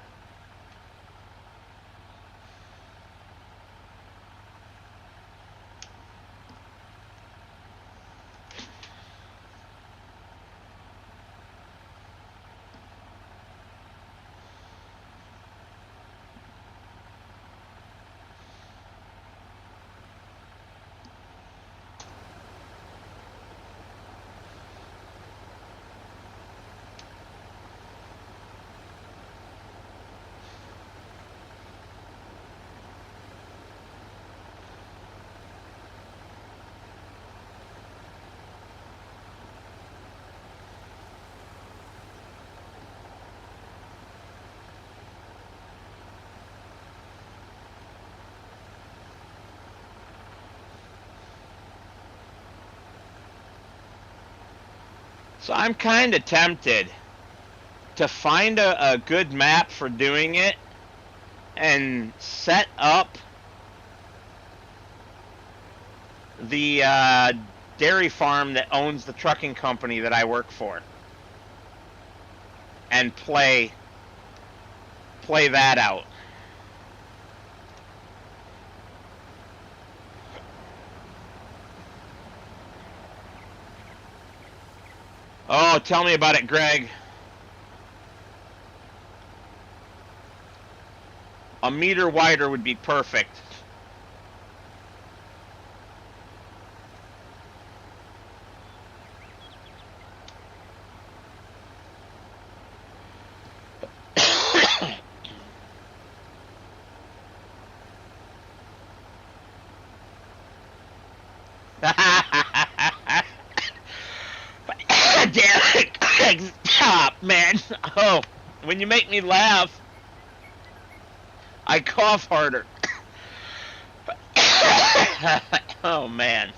So I'm kind of tempted to find a good map for doing it and set up the dairy farm that owns the trucking company that I work for and play that out. Oh, tell me about it, Greg. A meter wider would be perfect. Damn it, Greg, stop, man. Oh, when you make me laugh, I cough harder. Oh, man.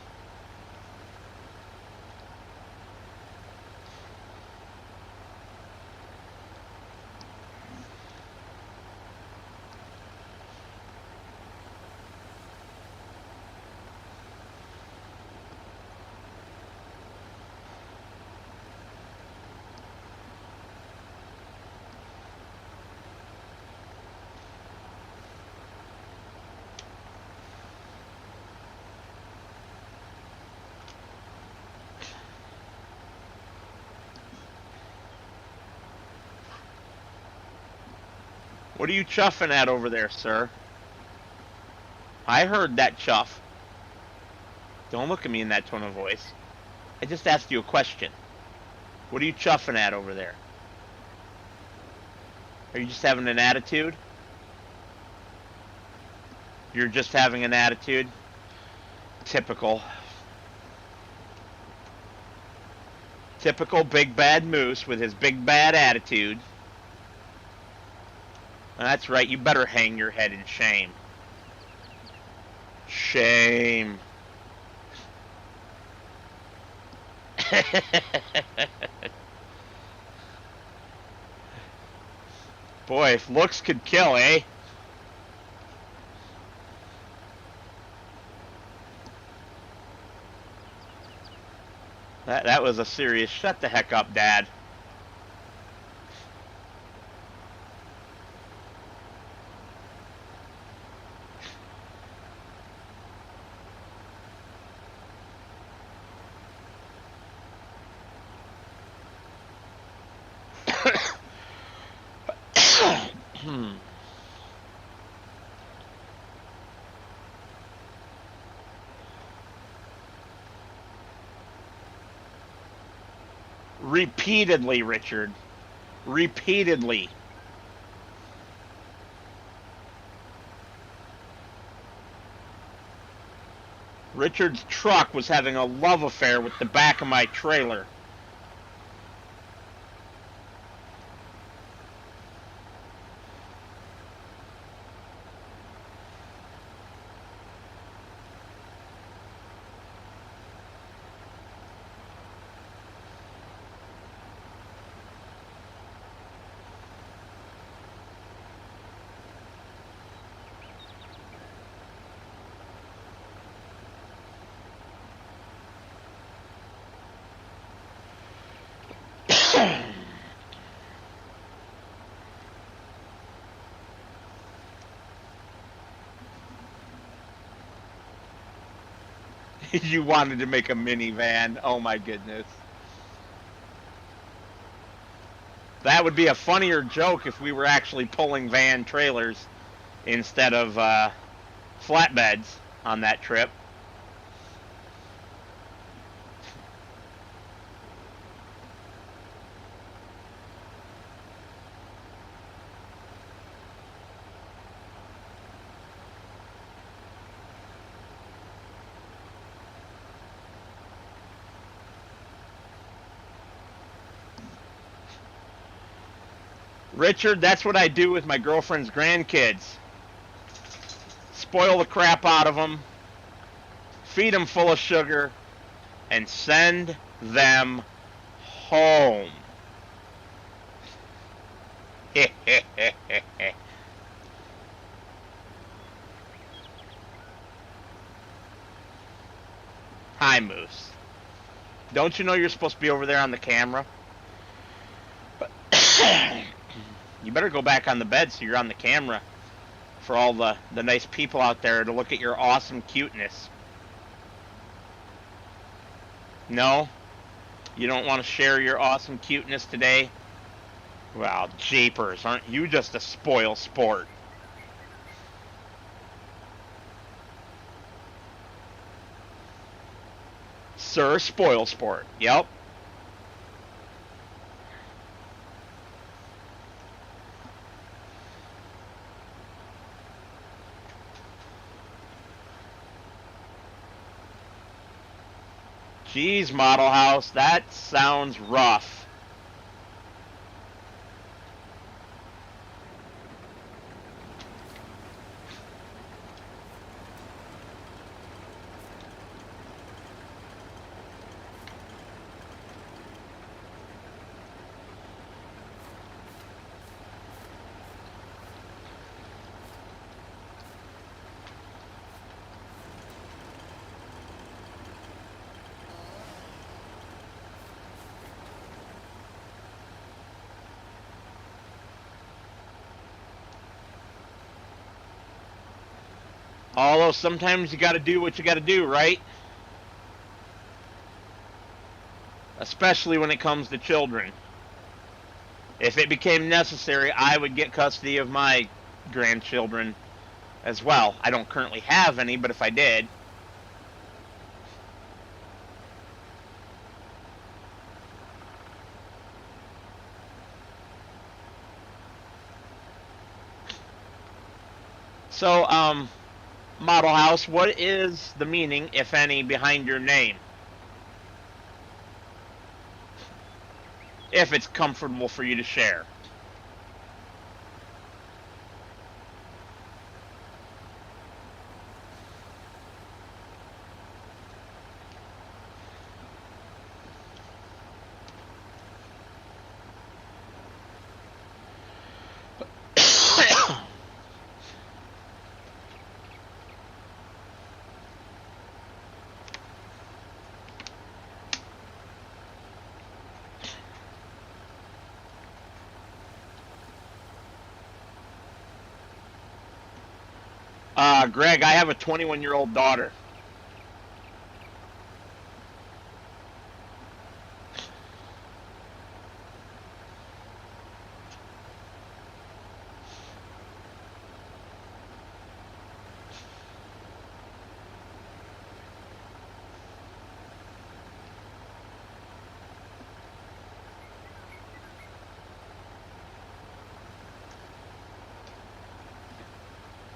What are you chuffing at over there, sir? I heard that chuff. Don't look at me in that tone of voice. I just asked you a question. What are you chuffing at over there? Are you just having an attitude? You're just having an attitude. Typical. Typical big bad moose with his big bad attitude. That's right, you better hang your head in shame. Shame. Boy, if looks could kill, eh? That was a serious shut the heck up, Dad. Repeatedly, Richard. Repeatedly. Richard's truck was having a love affair with the back of my trailer. You wanted to make a minivan. Oh my goodness. That would be a funnier joke if we were actually pulling van trailers instead of flatbeds on that trip. Richard, that's what I do with my girlfriend's grandkids. Spoil the crap out of them, feed them full of sugar, and send them home. Hi, Moose. Don't you know you're supposed to be over there on the camera? You better go back on the bed so you're on the camera for all the nice people out there to look at your awesome cuteness. No? You don't want to share your awesome cuteness today? Well, jeepers, aren't you just a spoil sport? Sir, spoil sport. Yep. Geez, Model House, that sounds rough. Although sometimes you gotta do what you gotta do, right? Especially when it comes to children. If it became necessary, I would get custody of my grandchildren as well. I don't currently have any, but if I did. So, Model House, what is the meaning, if any, behind your name? If it's comfortable for you to share. Greg, I have a 21-year-old daughter.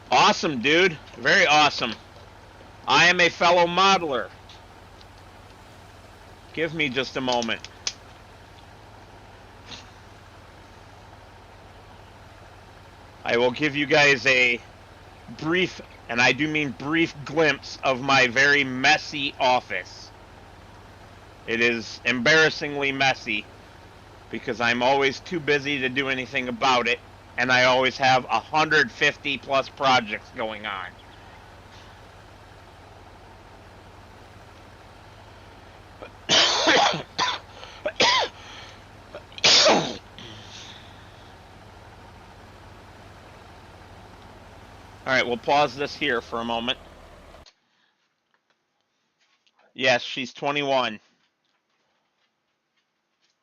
Awesome, dude. Very awesome. I am a fellow modeler. Give me just a moment. I will give you guys a brief, and I do mean brief, glimpse of my very messy office. It is embarrassingly messy because I'm always too busy to do anything about it, and I always have 150 plus projects going on. All right, we'll pause this here for a moment. Yes, she's 21.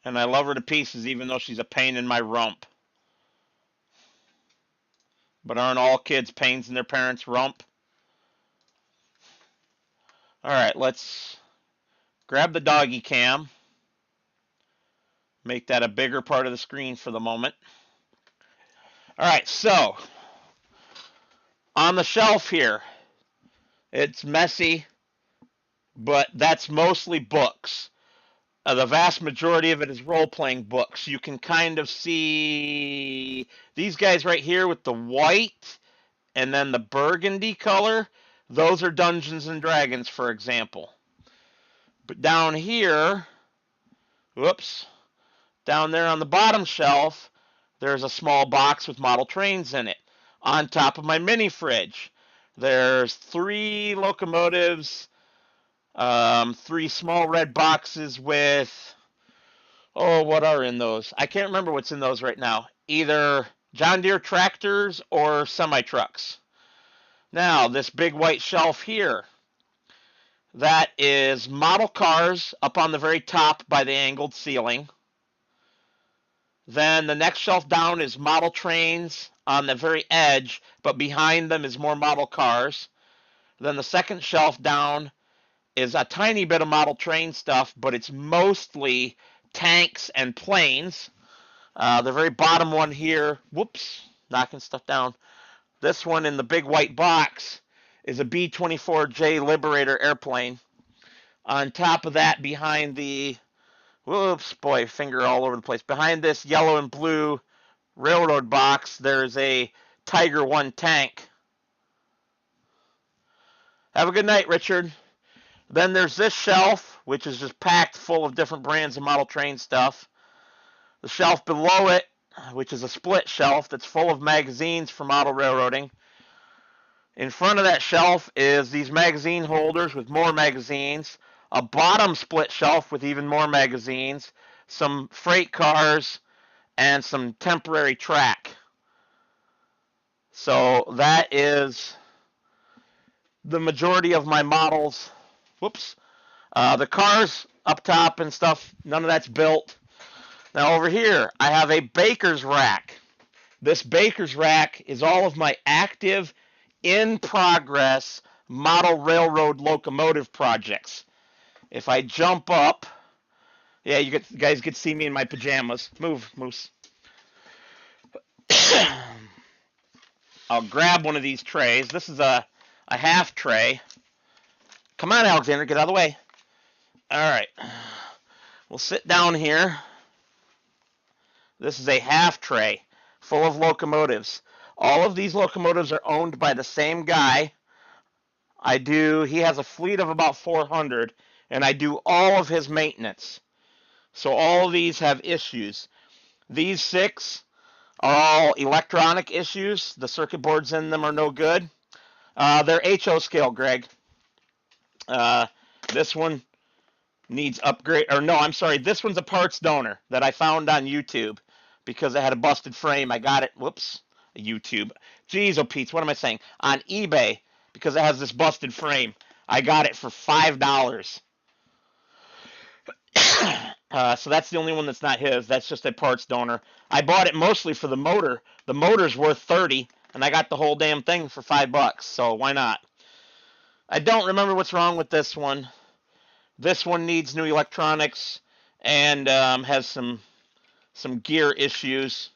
And I love her to pieces even though she's a pain in my rump. But aren't all kids pains in their parents' rump? All right, let's grab the doggy cam. Make that a bigger part of the screen for the moment. All right, so on the shelf here, it's messy, but that's mostly books. The vast majority of it is role-playing books. You can kind of see these guys right here with the white and then the burgundy color. Those are Dungeons and Dragons, for example. But down here, whoops, down there on the bottom shelf, there's a small box with model trains in it. On top of my mini fridge, there's 3 locomotives, 3 small red boxes with, oh, what are in those? I can't remember what's in those right now. Either John Deere tractors or semi-trucks. Now, this big white shelf here, that is model cars up on the very top by the angled ceiling. Then the next shelf down is model trains on the very edge, but behind them is more model cars. Then the second shelf down is a tiny bit of model train stuff, but it's mostly tanks and planes. The very bottom one here, whoops, knocking stuff down. This one in the big white box is a B-24J Liberator airplane. On top of that, behind the, whoops, boy, finger all over the place. Behind this yellow and blue railroad box, there's a Tiger 1 tank. Have a good night, Richard. Then there's this shelf, which is just packed full of different brands of model train stuff. The shelf below it, which is a split shelf that's full of magazines for model railroading. In front of that shelf is these magazine holders with more magazines, a bottom split shelf with even more magazines, some freight cars, and some temporary track. So that is the majority of my models. Whoops. The cars up top and stuff, none of that's built. Now over here, I have a baker's rack. This baker's rack is all of my active, in-progress model railroad locomotive projects. If I jump up, yeah, you guys get to see me in my pajamas. Move, Moose. I'll grab one of these trays. This is a a half tray. Come on, Alexander, get out of the way. All right. We'll sit down here. This is a half tray full of locomotives. All of these locomotives are owned by the same guy. He has a fleet of about 400, and I do all of his maintenance. So all of these have issues. These 6 are all electronic issues. The circuit boards in them are no good. They're HO scale, Greg. This one needs upgrade, or no, I'm sorry, this one's a parts donor that I found on YouTube because it had a busted frame. I got it, YouTube. Jeez, oh Pete, what am I saying? On eBay, because it has this busted frame. I got it for $5. So that's the only one that's not his. That's just a parts donor. I bought it mostly for the motor. The motor's worth $30, and I got the whole damn thing for $5. So why not? I don't remember what's wrong with this one. This one needs new electronics and has some gear issues.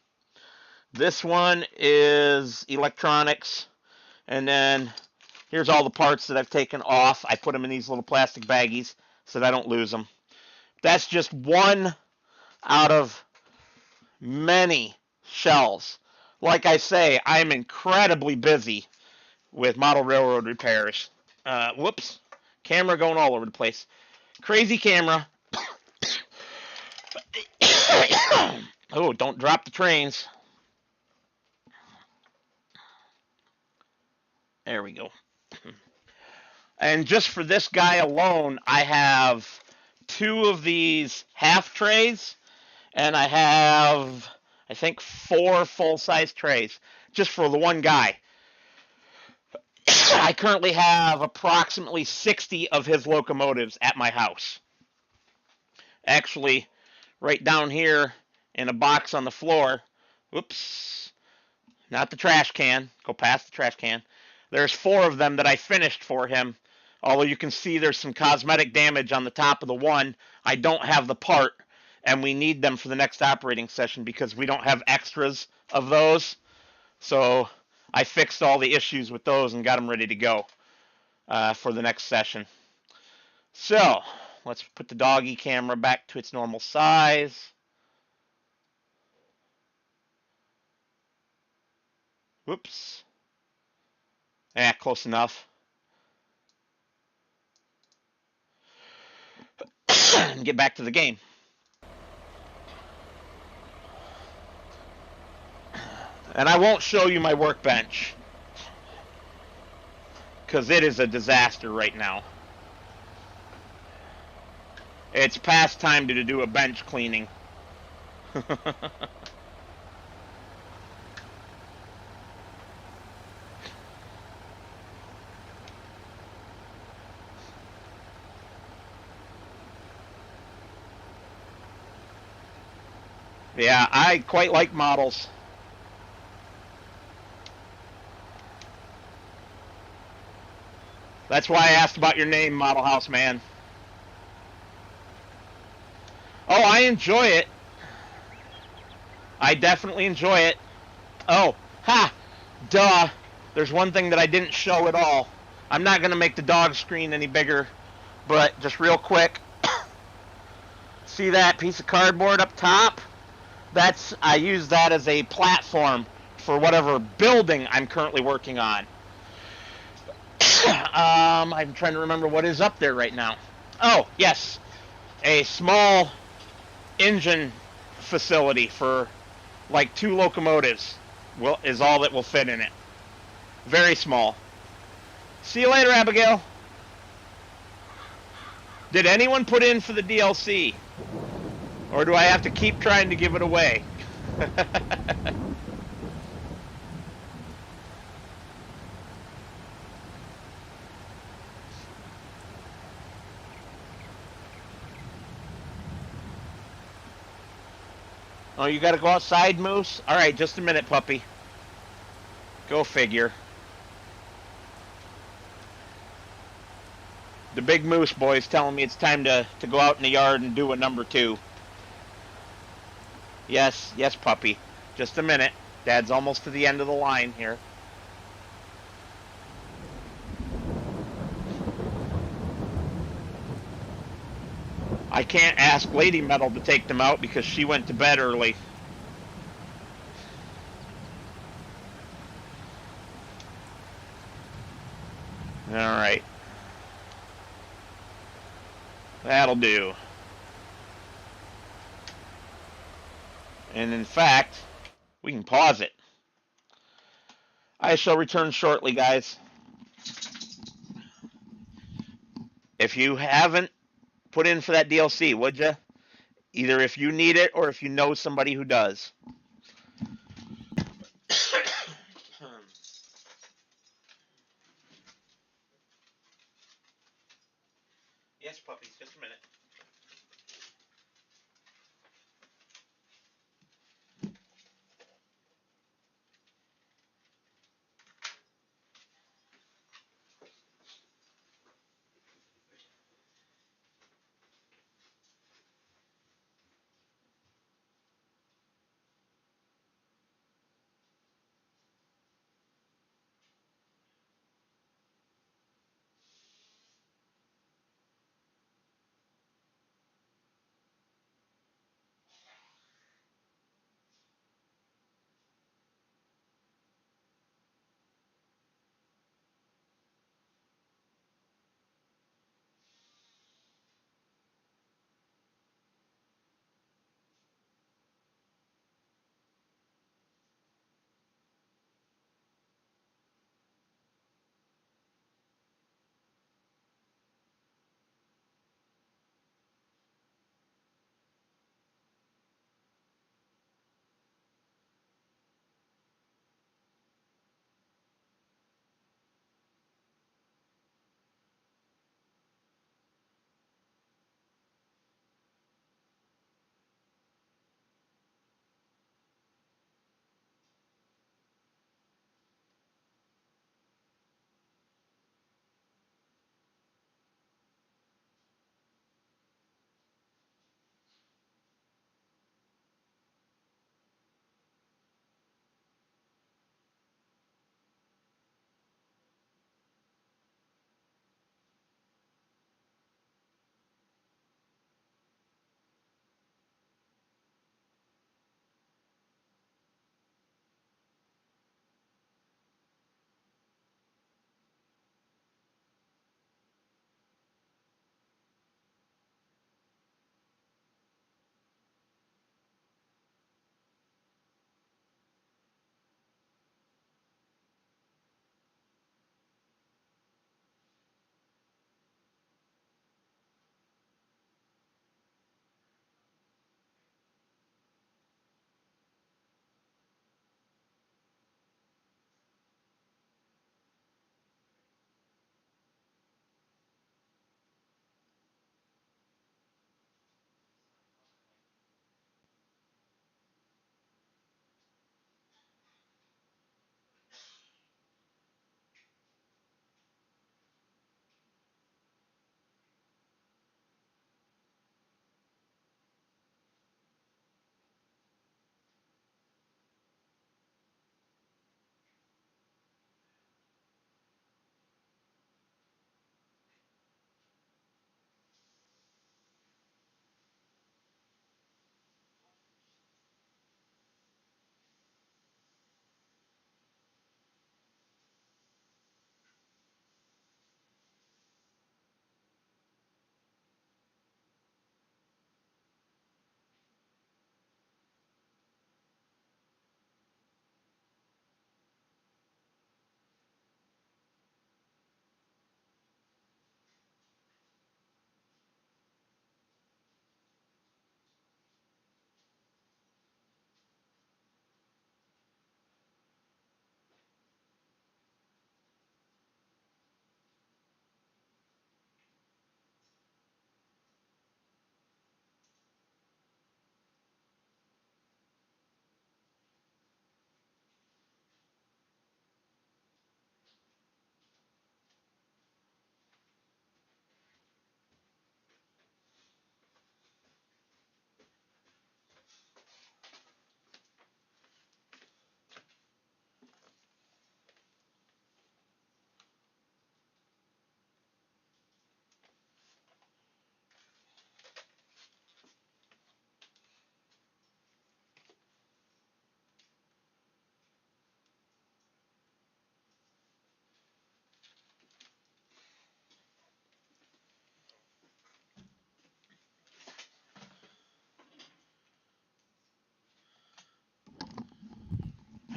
This one is electronics, and then here's all the parts that I've taken off. I put them in these little plastic baggies so that I don't lose them. That's just one out of many shells. Like I say, I'm incredibly busy with model railroad repairs. Whoops. Camera going all over the place. Crazy camera. Oh, don't drop the trains. There we go. And just for this guy alone, I have 2 of these half trays, and I have, I think, 4 full-size trays, just for the one guy. I currently have approximately 60 of his locomotives at my house. Actually, right down here in a box on the floor, whoops, not the trash can, go past the trash can, there's 4 of them that I finished for him. Although you can see there's some cosmetic damage on the top of the one. I don't have the part, and we need them for the next operating session because we don't have extras of those. So I fixed all the issues with those and got them ready to go for the next session. So let's put the doggy camera back to its normal size. Whoops. Yeah, close enough. And get back to the game. And I won't show you my workbench because it is a disaster right now. It's past time to do a bench cleaning. Yeah, I quite like models. That's why I asked about your name, Model House Man. Oh, I enjoy it. I definitely enjoy it. Oh, ha! Duh. There's one thing that I didn't show at all. I'm not going to make the dog screen any bigger, but just real quick. See that piece of cardboard up top? I use that as a platform for whatever building I'm currently working on. I'm trying to remember what is up there right now. Oh, yes. A small engine facility for like 2 locomotives is all that will fit in it. Very small. See you later, Abigail. Did anyone put in for the DLC? Or do I have to keep trying to give it away? Oh, you gotta go outside, Moose? Alright, just a minute, puppy. Go figure. The big Moose boy is telling me it's time to go out in the yard and do a number 2. Yes, puppy. Just a minute. Dad's almost to the end of the line here. I can't ask Lady Metal to take them out because she went to bed early. All right. That'll do. And in fact, we can pause it. I shall return shortly, guys. If you haven't put in for that DLC, would you? Either if you need it or if you know somebody who does. Yes, puppies, just a minute.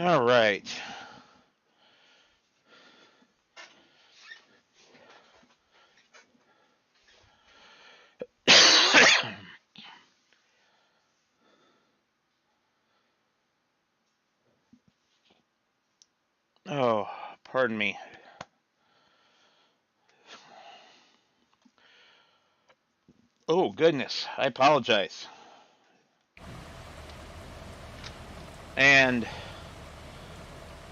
All right. Oh, pardon me. Oh, goodness. I apologize. And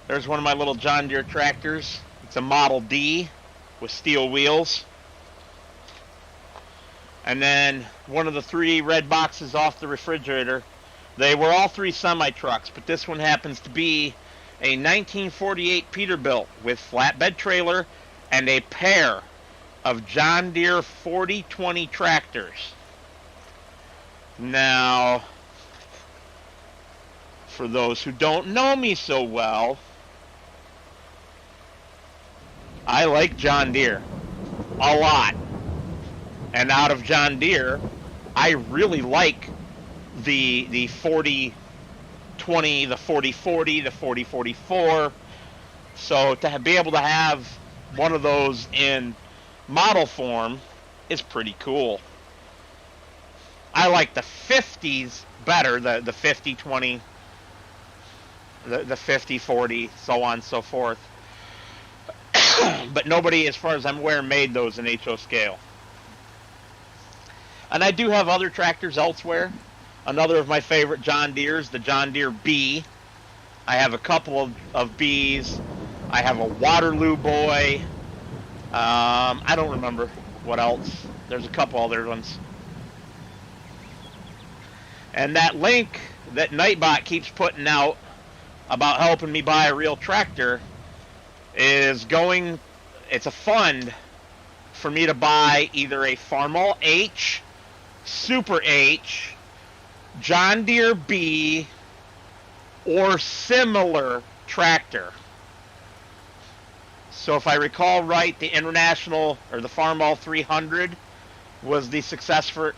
there's one of my little John Deere tractors. It's a Model D with steel wheels. And then one of the 3 red boxes off the refrigerator. They were all 3 semi-trucks, but this one happens to be a 1948 Peterbilt with flatbed trailer and a pair of John Deere 4020 tractors. Now, for those who don't know me so well, I like John Deere a lot. And out of John Deere, I really like the 4020, the 4040, the 4044. So to be able to have one of those in model form is pretty cool. I like the 50s better, the 5020, the 5040, so on and so forth. But nobody, as far as I'm aware, made those in HO scale. And I do have other tractors elsewhere. Another of my favorite John Deeres, the John Deere B. I have a couple of Bs. I have a Waterloo Boy. I don't remember what else. There's a couple other ones. And that link that Nightbot keeps putting out about helping me buy a real tractor is going, it's a fund for me to buy either a Farmall H, Super H, John Deere B, or similar tractor. So if I recall right, the International, or the Farmall 300 was the successor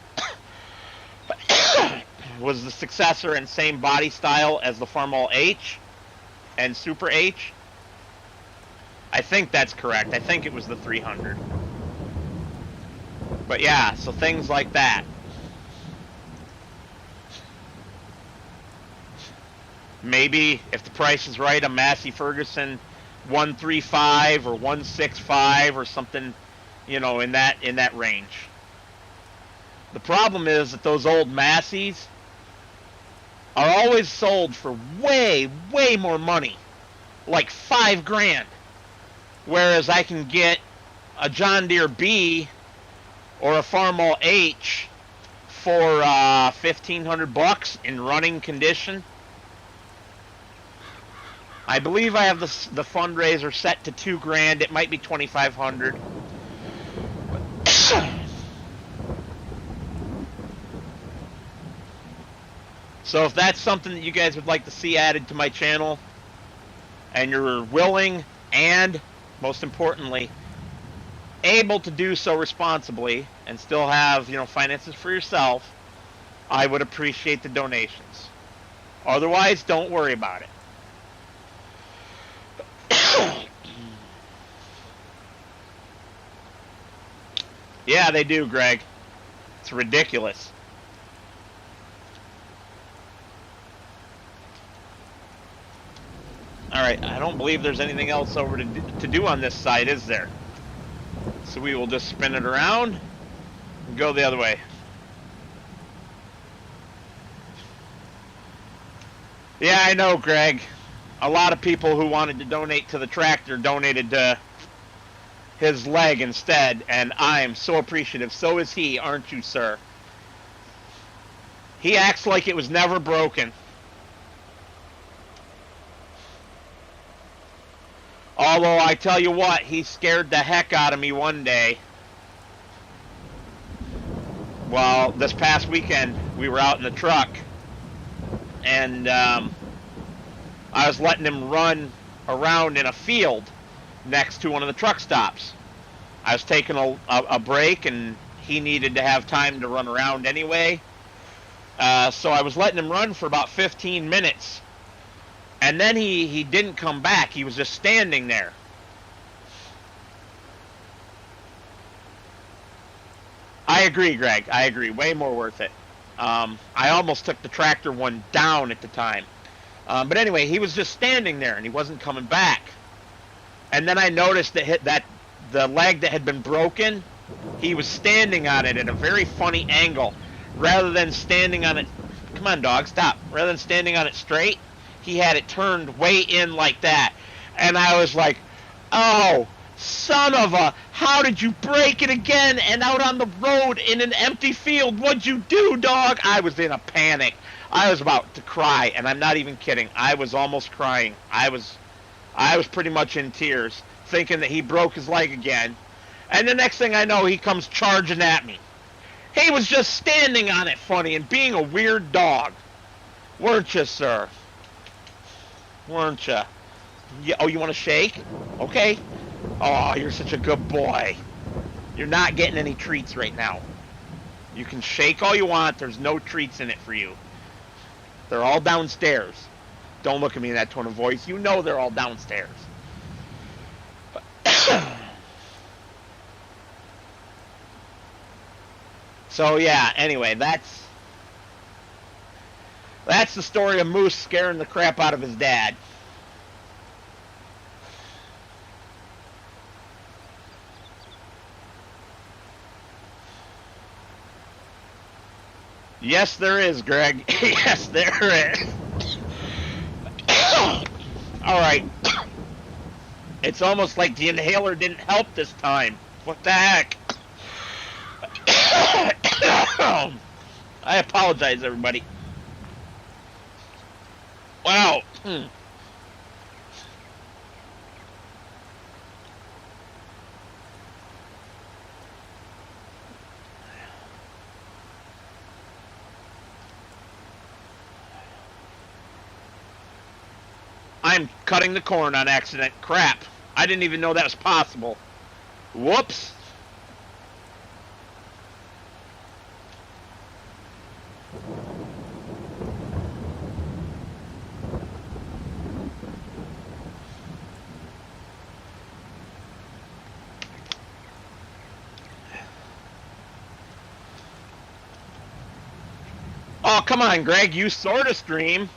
was the successor and same body style as the Farmall H and Super H. I think that's correct. I think it was the 300. But yeah, so things like that. Maybe if the price is right, a Massey Ferguson 135 or 165 or something, you know, in that range. The problem is that those old Masseys are always sold for way more money, like $5,000. Whereas I can get a John Deere B or a Farmall H for $1,500 in running condition. I believe I have the fundraiser set to $2,000. It might be $2,500. So if that's something that you guys would like to see added to my channel, and you're willing and, most importantly, able to do so responsibly and still have, you know, finances for yourself, I would appreciate the donations. Otherwise, don't worry about it. Yeah, they do, Greg. It's ridiculous. Alright, I don't believe there's anything else over to do on this side, is there? So we will just spin it around and go the other way. Yeah, I know, Greg. A lot of people who wanted to donate to the tractor donated to his leg instead, and I am so appreciative. So is he, aren't you, sir? He acts like it was never broken. Although, I tell you what, he scared the heck out of me one day. Well, this past weekend, we were out in the truck, and I was letting him run around in a field next to one of the truck stops. I was taking a break, and he needed to have time to run around anyway. So I was letting him run for about 15 minutes. And then he didn't come back. He was just standing there. I agree, Greg. I agree. Way more worth it. I almost took the tractor one down at the time. But anyway, he was just standing there and he wasn't coming back. And then I noticed that the leg that had been broken, he was standing on it at a very funny angle. Rather than standing on it, come on dog, stop. Rather than standing on it straight, he had it turned way in like that. And I was like, oh, son of a, how did you break it again and out on the road in an empty field? What'd you do, dog? I was in a panic. I was about to cry, and I'm not even kidding. I was almost crying. I was pretty much in tears, thinking that he broke his leg again. And the next thing I know, he comes charging at me. He was just standing on it funny and being a weird dog. Weren't you, sir? Weren't you? Oh, you want to shake? Okay. Oh, you're such a good boy. You're not getting any treats right now. You can shake all you want. There's no treats in it for you. They're all downstairs. Don't look at me in that tone of voice. You know they're all downstairs. So yeah, anyway, that's the story of Moose scaring the crap out of his dad. Yes, there is, Greg. Yes, there is. All right. It's almost like the inhaler didn't help this time. What the heck? I apologize, everybody. Wow. I'm cutting the corn on accident. Crap. I didn't even know that was possible. Whoops. Oh, come on, Greg. You sort of stream.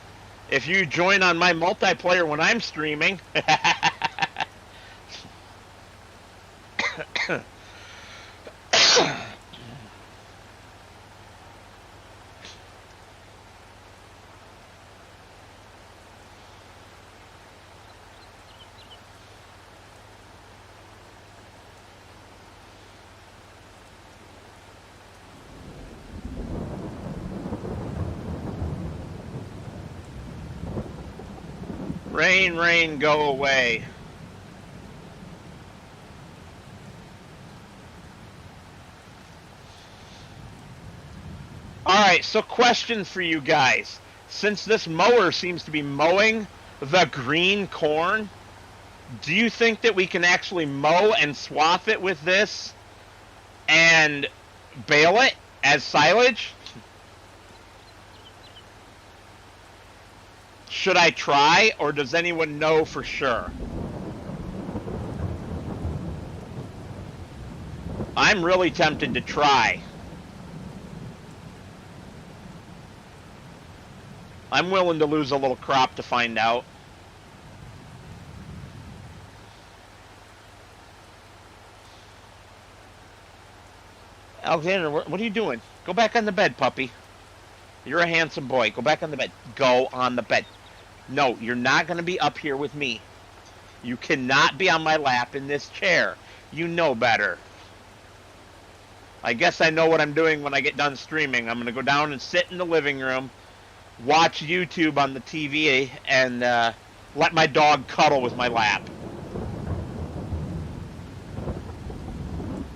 If you join on my multiplayer when I'm streaming. Rain, rain, go away. Alright, so question for you guys. Since this mower seems to be mowing the green corn, do you think that we can actually mow and swath it with this and bale it as silage? Should I try, or does anyone know for sure? I'm really tempted to try. I'm willing to lose a little crop to find out. Alexander, what are you doing? Go back on the bed, puppy. You're a handsome boy. Go back on the bed. Go on the bed. No, you're not going to be up here with me. You cannot be on my lap in this chair. You know better. I guess I know what I'm doing when I get done streaming. I'm going to go down and sit in the living room, watch YouTube on the TV, and let my dog cuddle with my lap.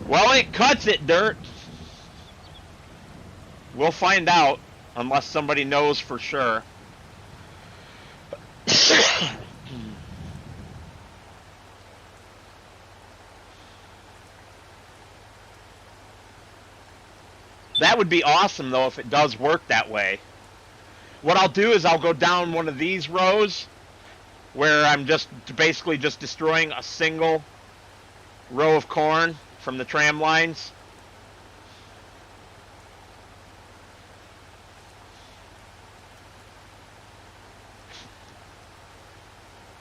Well, it cuts it, Dirt. We'll find out, unless somebody knows for sure. That would be awesome, though, if it does work that way. What I'll do is I'll go down one of these rows, where I'm just basically just destroying a single row of corn from the tram lines.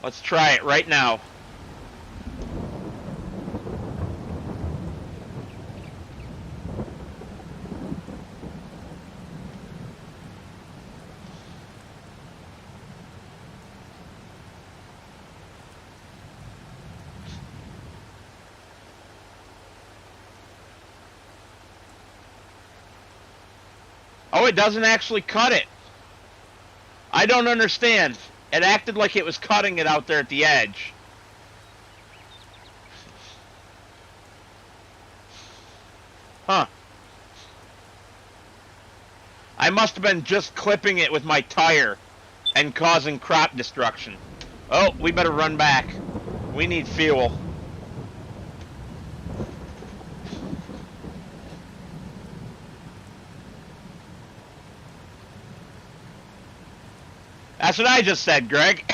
Let's try it right now. Oh, it doesn't actually cut it. I don't understand. It acted like it was cutting it out there at the edge. Huh. I must have been just clipping it with my tire and causing crop destruction. Oh, we better run back. We need fuel. That's what I just said, Greg.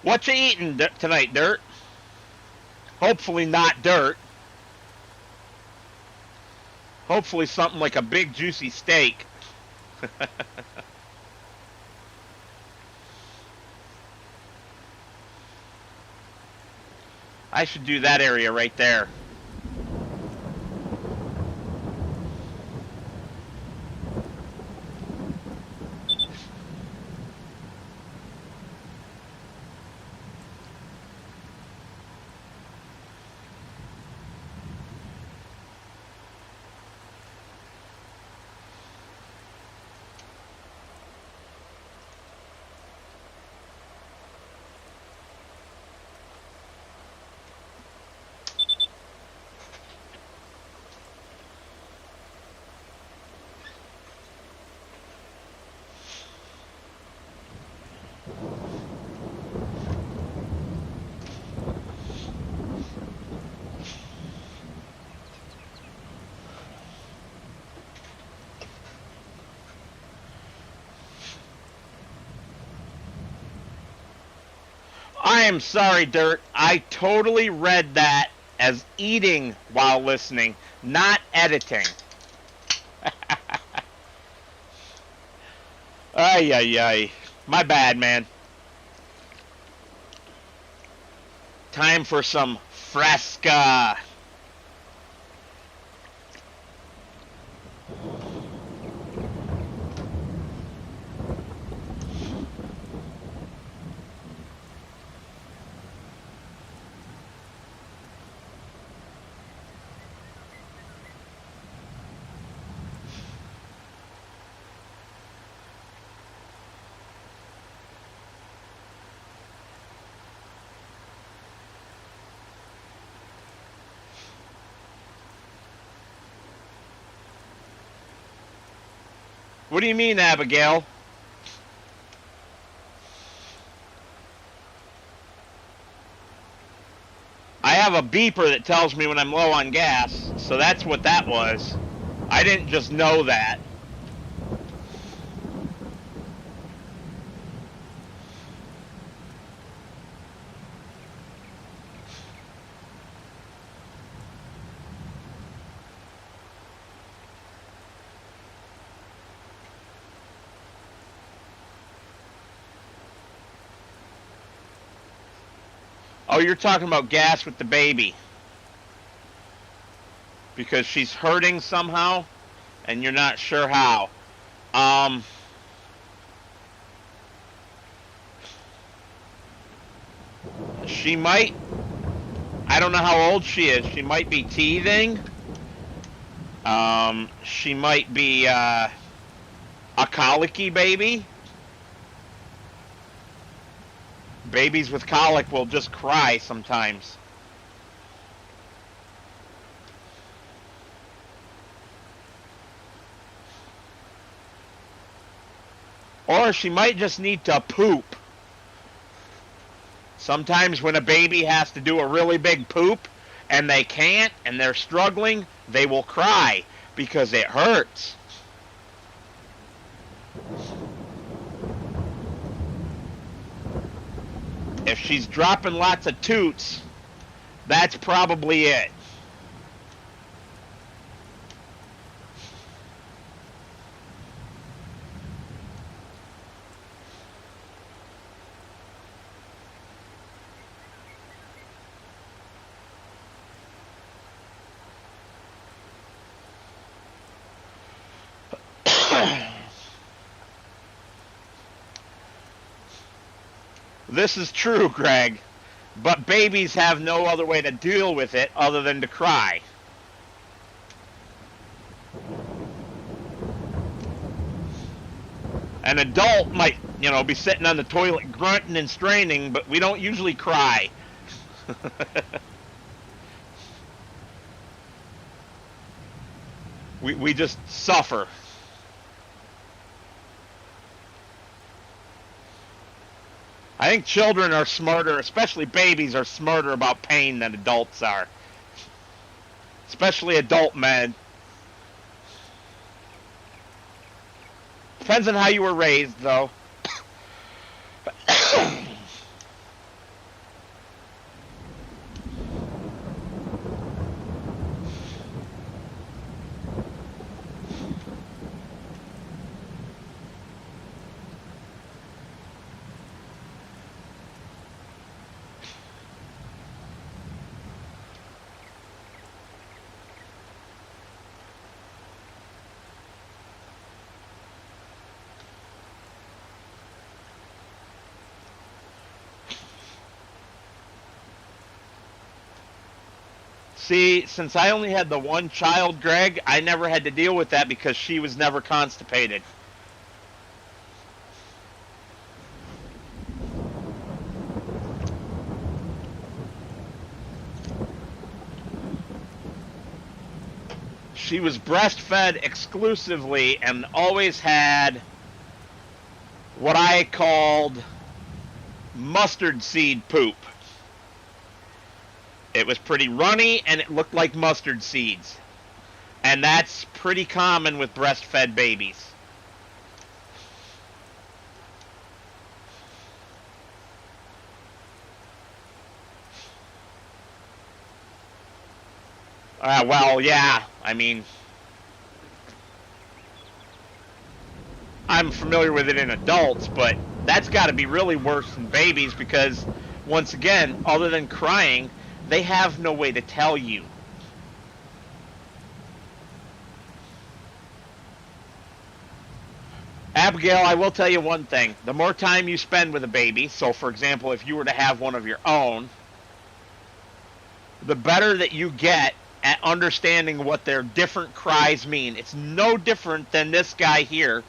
What you eating tonight, Dirt? Hopefully not dirt. Hopefully something like a big juicy steak. I should do that area right there. I am sorry, Dirt. I totally read that as eating while listening, not editing. Ay, ay, ay. My bad, man. Time for some fresca. What do you mean, Abigail? I have a beeper that tells me when I'm low on gas, so that's what that was. I didn't just know that. Oh, you're talking about gas with the baby. Because she's hurting somehow, and you're not sure how. She might, I don't know how old she is. She might be teething. She might be a colicky baby. Babies with colic will just cry sometimes. Or she might just need to poop. Sometimes when a baby has to do a really big poop and they can't and they're struggling, they will cry because it hurts. If she's dropping lots of toots, that's probably it. This is true, Greg, but babies have no other way to deal with it other than to cry. An adult might, be sitting on the toilet grunting and straining, but we don't usually cry. we just suffer. I think children are smarter, especially babies are smarter about pain than adults are. Especially adult men. Depends on how you were raised, though. See, since I only had the one child, Greg, I never had to deal with that because she was never constipated. She was breastfed exclusively and always had what I called mustard seed poop. It was pretty runny and it looked like mustard seeds. And that's pretty common with breastfed babies. Well, yeah, I mean, I'm familiar with it in adults, but that's got to be really worse than babies because, once again, other than crying, they have no way to tell you. Abigail, I will tell you one thing. The more time you spend with a baby, so for example, if you were to have one of your own, the better that you get at understanding what their different cries mean. It's no different than this guy here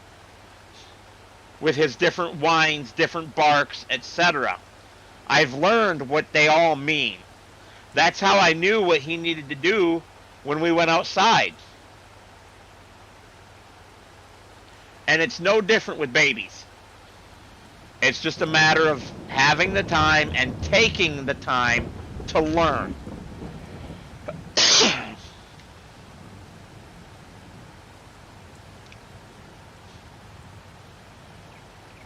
with his different whines, different barks, etc. I've learned what they all mean. That's how I knew what he needed to do when we went outside. And it's no different with babies. It's just a matter of having the time and taking the time to learn.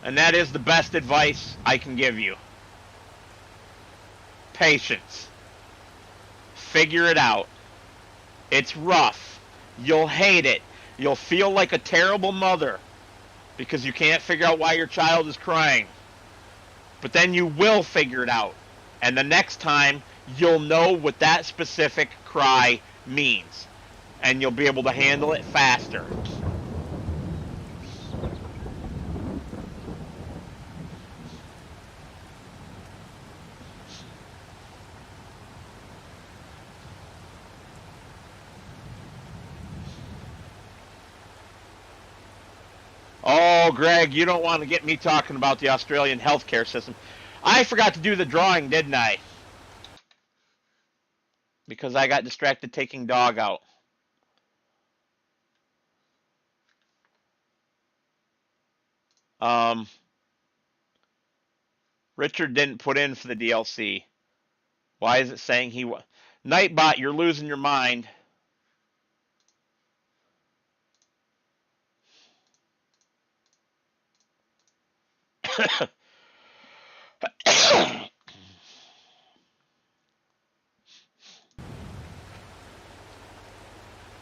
And that is the best advice I can give you. Patience. Figure it out. It's rough. You'll hate it. You'll feel like a terrible mother because you can't figure out why your child is crying. But then you will figure it out. And the next time, you'll know what that specific cry means. And you'll be able to handle it faster. Oh, Greg, you don't want to get me talking about the Australian healthcare system. I forgot to do the drawing, didn't I? Because I got distracted taking dog out. Um, Richard didn't put in for the DLC. Why is it saying he was? Nightbot, you're losing your mind.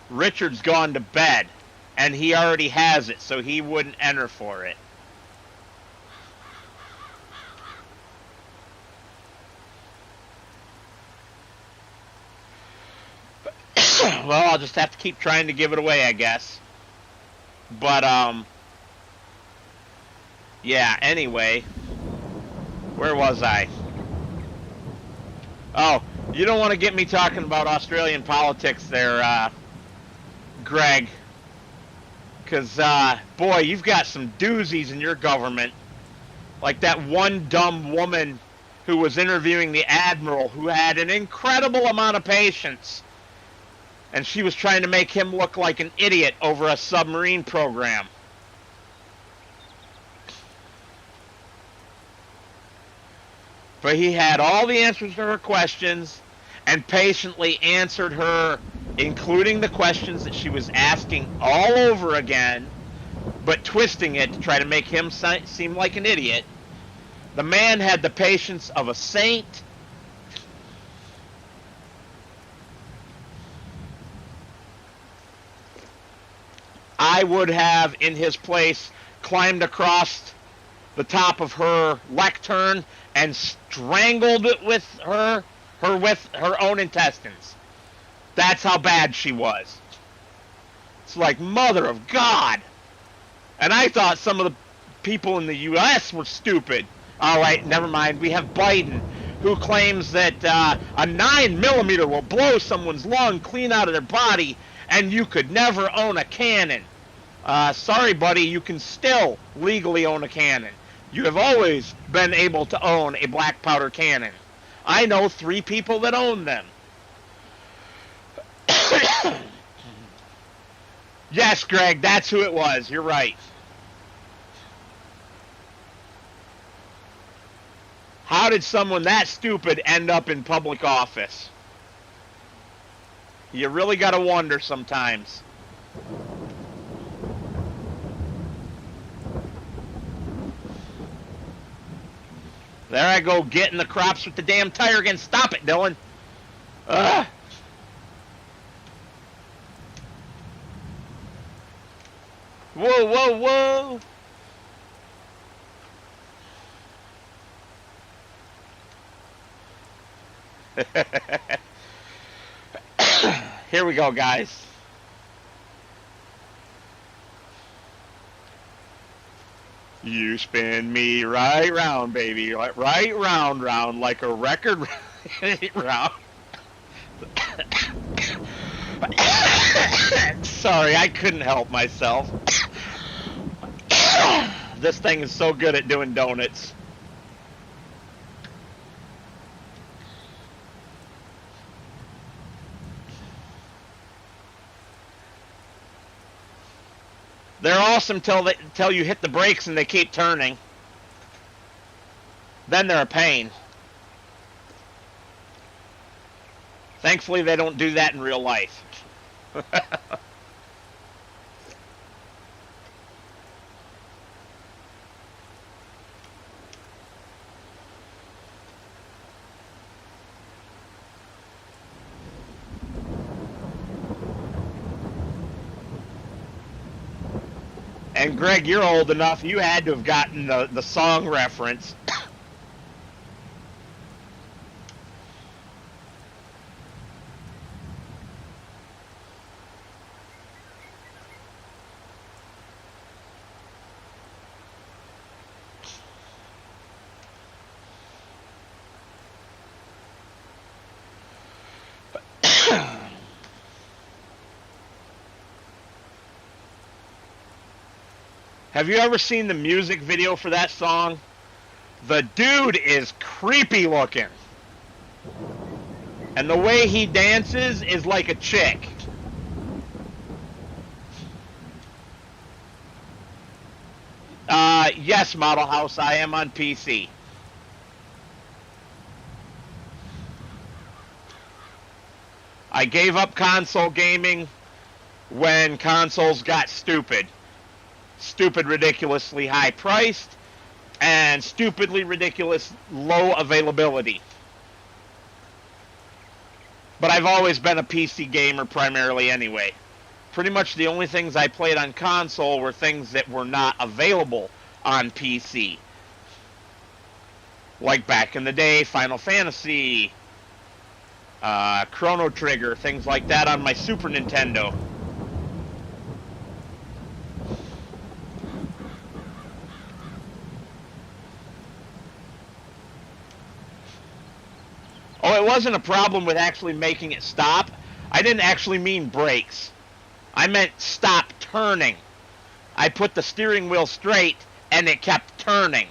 Richard's gone to bed, and he already has it, so he wouldn't enter for it. Well, I'll just have to keep trying to give it away, I guess. But, yeah, anyway. Where was I? Oh, you don't want to get me talking about Australian politics there, Greg. Because, boy, you've got some doozies in your government. Like that one dumb woman who was interviewing the admiral who had an incredible amount of patience. And she was trying to make him look like an idiot over a submarine program. But he had all the answers to her questions and patiently answered her, including the questions that she was asking all over again, but twisting it to try to make him seem like an idiot. The man had the patience of a saint. I would have, in his place, climbed across the top of her lectern and strangled it with her own intestines. That's how bad she was. It's like, mother of God. And I thought some of the people in the U.S. were stupid. All right, never mind. We have Biden, who claims that a 9mm will blow someone's lung clean out of their body, and you could never own a cannon. Sorry, buddy, you can still legally own a cannon. You have always been able to own a black powder cannon. I know 3 people that own them. Yes, Greg, that's who it was. You're right. How did someone that stupid end up in public office? You really got to wonder sometimes. There I go, getting the crops with the damn tire again. Stop it, Dylan. Ugh. Whoa, whoa, whoa. Here we go, guys. You spin me right round, baby. Right round, like a record round. Sorry, I couldn't help myself. This thing is so good at doing donuts. They're awesome till you hit the brakes and they keep turning. Then they're a pain. Thankfully, they don't do that in real life. And Greg, you're old enough, you had to have gotten the song reference. Have you ever seen the music video for that song? The dude is creepy looking. And the way he dances is like a chick. Yes, Model House, I am on PC. I gave up console gaming when consoles got stupid. Stupid, ridiculously high priced, and stupidly ridiculous low availability. But I've always been a PC gamer primarily anyway. Pretty much the only things I played on console were things that were not available on PC. Like back in the day, Final Fantasy, Chrono Trigger, things like that on my Super Nintendo. Oh, it wasn't a problem with actually making it stop. I didn't actually mean brakes. I meant stop turning. I put the steering wheel straight and it kept turning.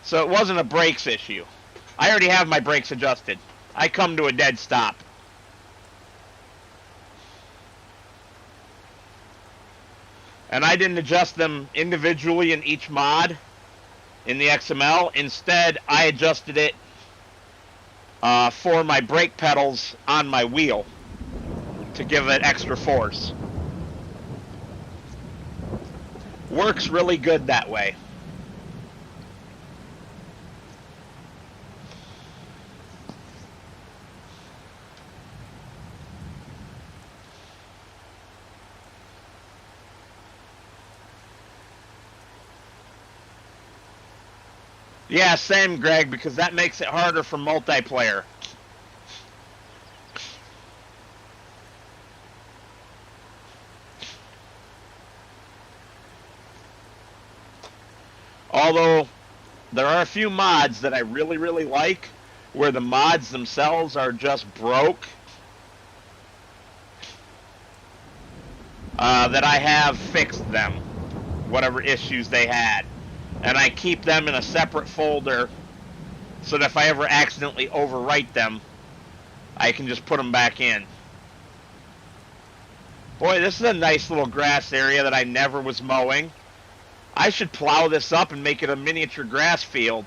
So it wasn't a brakes issue. I already have my brakes adjusted. I come to a dead stop. And I didn't adjust them individually in each mod in the XML. Instead, I adjusted it for my brake pedals on my wheel to give it extra force. Works really good that way. Yeah, same, Greg, because that makes it harder for multiplayer. Although, there are a few mods that I really, really like, where the mods themselves are just broke, that I have fixed them, whatever issues they had. And I keep them in a separate folder so that if I ever accidentally overwrite them, I can just put them back in. Boy, this is a nice little grass area that I never was mowing. I should plow this up and make it a miniature grass field.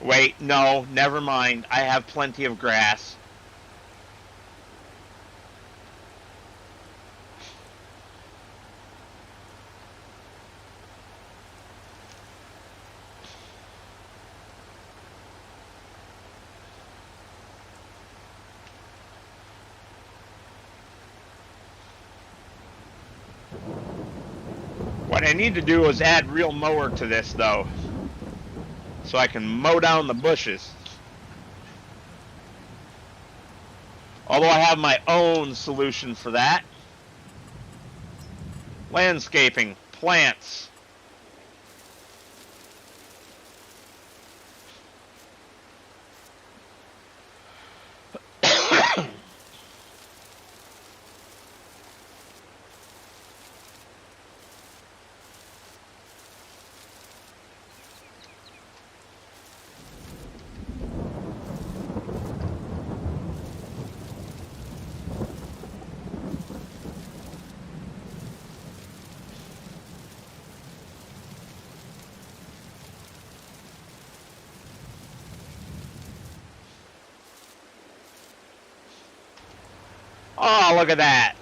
Wait, no, never mind. I have plenty of grass. What I need to do is add real mower to this, though, so I can mow down the bushes. Although I have my own solution for that. Landscaping, plants. Oh, look at that.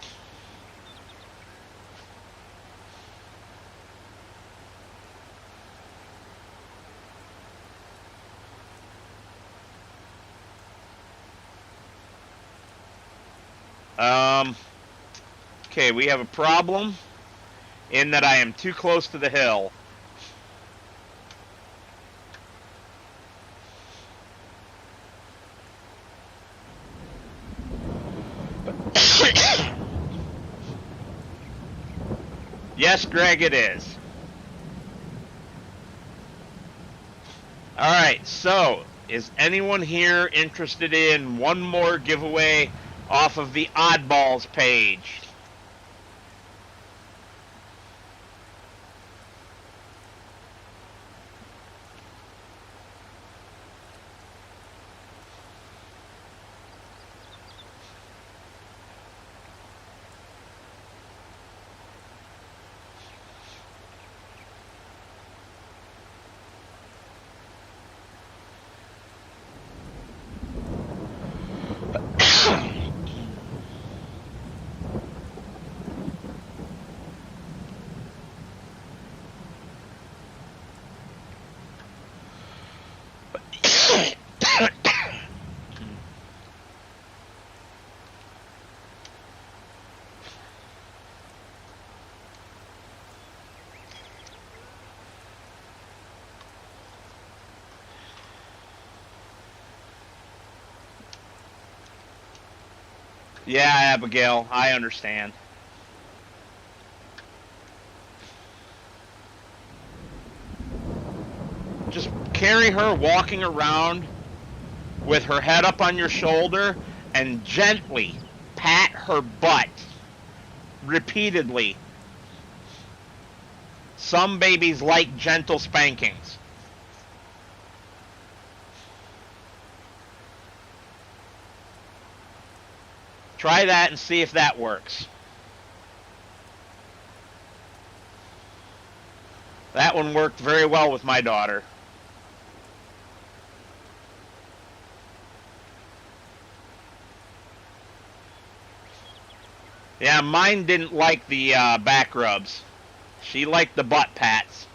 Okay, we have a problem in that I am too close to the hill. Yes, Greg, it is. Alright, so, is anyone here interested in one more giveaway off of the Oddballs page? Yeah, Abigail, I understand. Just carry her walking around with her head up on your shoulder and gently pat her butt repeatedly. Some babies like gentle spankings. Try that and see if that works. That one worked very well with my daughter. Yeah, mine didn't like the back rubs. She liked the butt pats.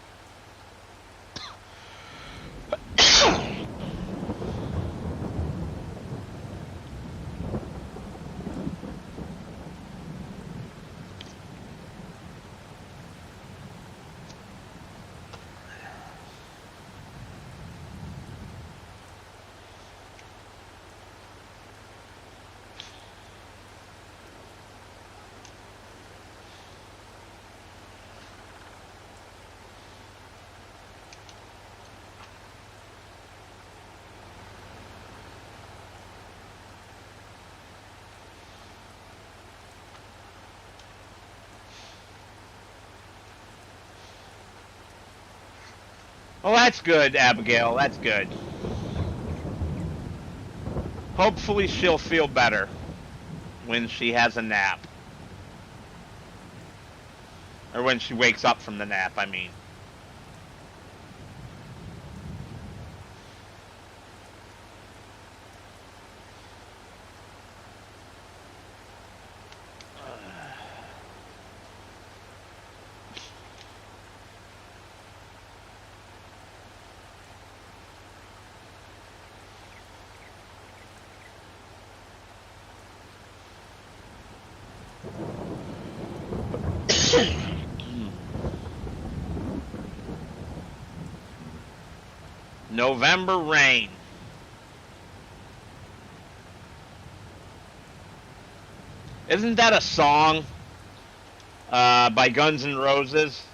Well, that's good, Abigail. That's good. Hopefully she'll feel better when she has a nap. Or when she wakes up from the nap, I mean. November Rain. Isn't that a song by Guns N' Roses?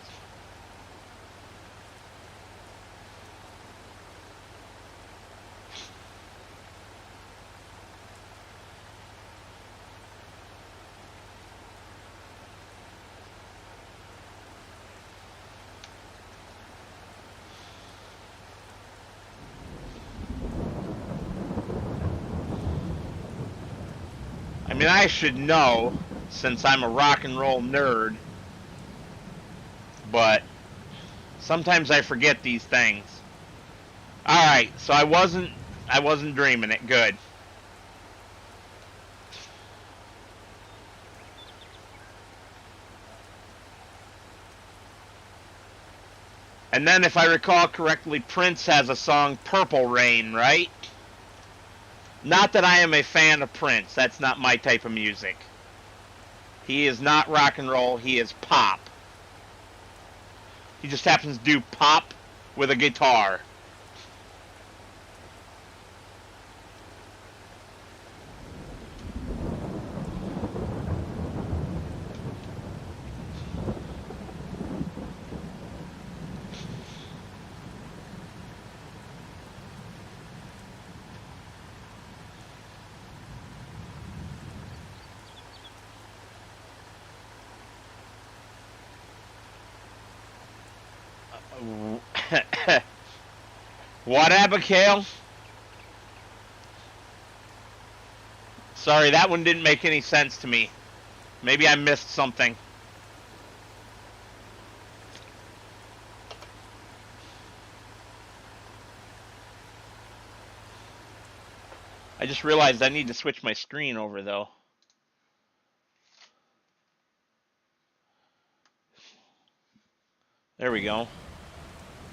I mean, I should know since I'm a rock and roll nerd, but sometimes I forget these things. All right, so I wasn't dreaming it. Good. And then, if I recall correctly, Prince has a song, Purple Rain, right? Not that I am a fan of Prince. That's not my type of music. He is not rock and roll. He is pop. He just happens to do pop with a guitar. What, Abigail? Sorry, that one didn't make any sense to me. Maybe I missed something. I just realized I need to switch my screen over, though. There we go.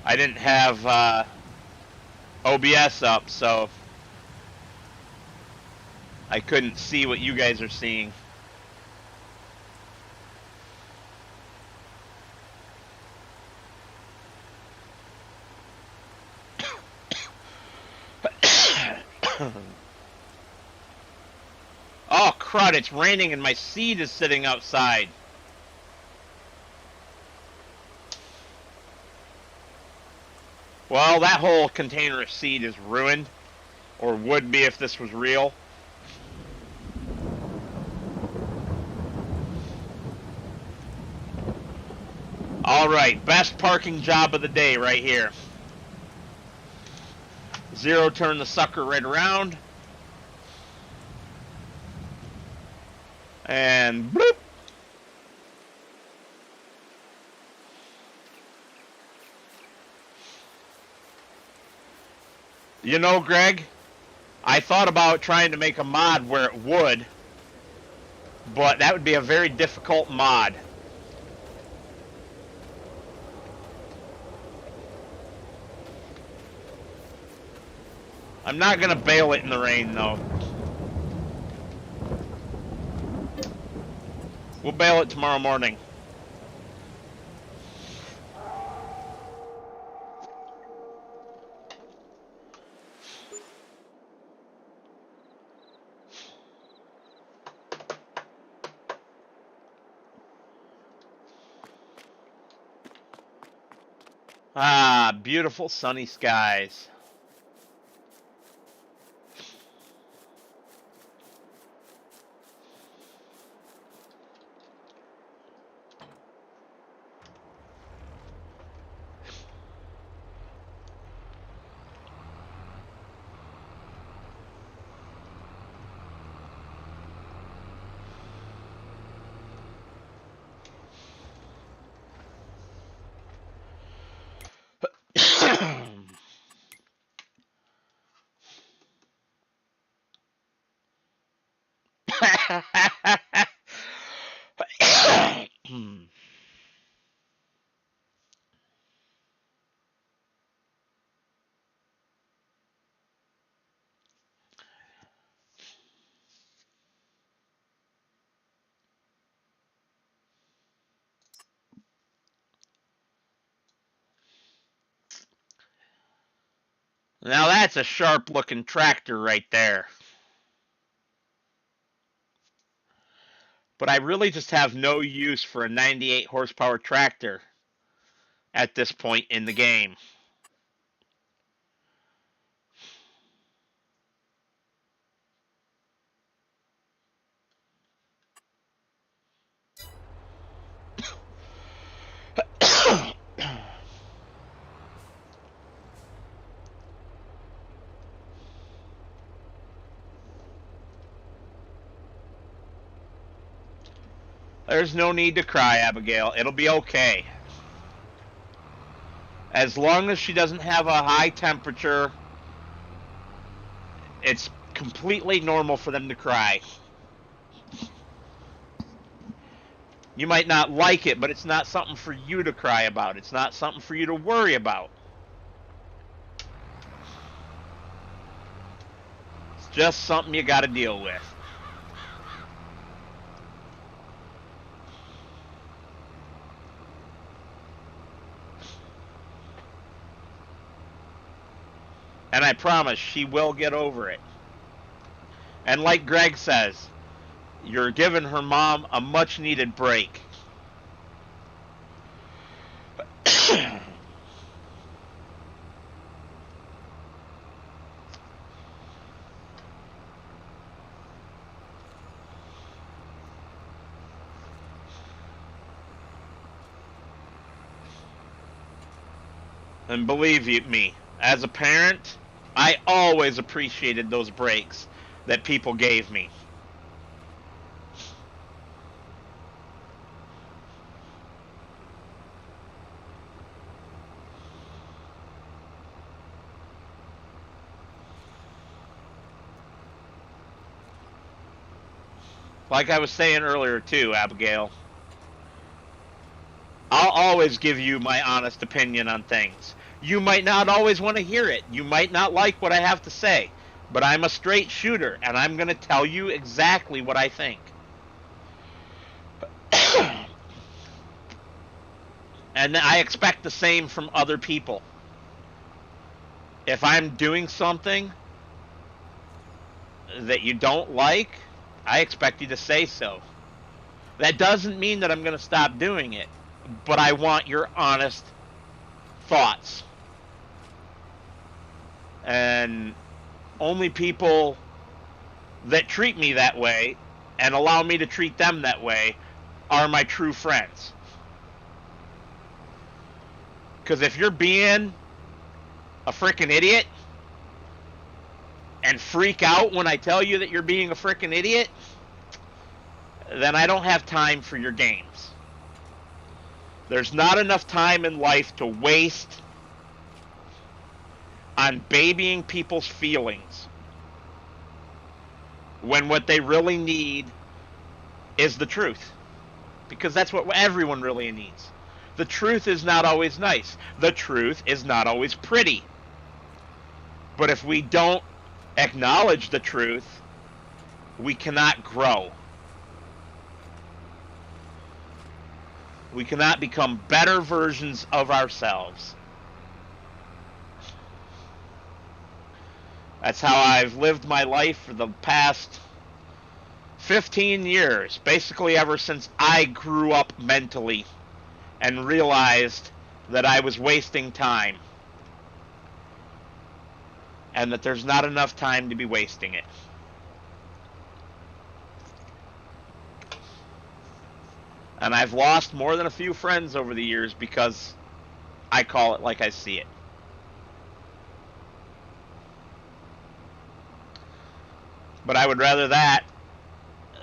I didn't have OBS up, so I couldn't see what you guys are seeing. Oh, crud, it's raining and my seed is sitting outside. Well, that whole container of seed is ruined. Or would be if this was real. Alright, best parking job of the day right here. Zero, turn the sucker right around. And bloop. You know, Greg, I thought about trying to make a mod where it would, but that would be a very difficult mod. I'm not going to bail it in the rain, though. We'll bail it tomorrow morning. Ah, beautiful sunny skies. Now that's a sharp looking tractor right there. But I really just have no use for a 98 horsepower tractor at this point in the game. There's no need to cry, Abigail. It'll be okay. As long as she doesn't have a high temperature, it's completely normal for them to cry. You might not like it, but it's not something for you to cry about. It's not something for you to worry about. It's just something you got to deal with. And I promise she will get over it. And like Greg says, you're giving her mom a much needed break. And believe me, as a parent, I always appreciated those breaks that people gave me. Like I was saying earlier too, Abigail, I'll always give you my honest opinion on things. You might not always want to hear it. You might not like what I have to say. But I'm a straight shooter, and I'm going to tell you exactly what I think. And I expect the same from other people. If I'm doing something that you don't like, I expect you to say so. That doesn't mean that I'm going to stop doing it, but I want your honest thoughts. And only people that treat me that way and allow me to treat them that way are my true friends. Because if you're being a freaking idiot and freak out when I tell you that you're being a freaking idiot, then I don't have time for your games. There's not enough time in life to waste on babying people's feelings when what they really need is the truth. Because that's what everyone really needs. The truth is not always nice. The truth is not always pretty. But if we don't acknowledge the truth, we cannot grow. We cannot become better versions of ourselves. That's how I've lived my life for the past 15 years, basically ever since I grew up mentally and realized that I was wasting time and that there's not enough time to be wasting it. And I've lost more than a few friends over the years because I call it like I see it. But I would rather that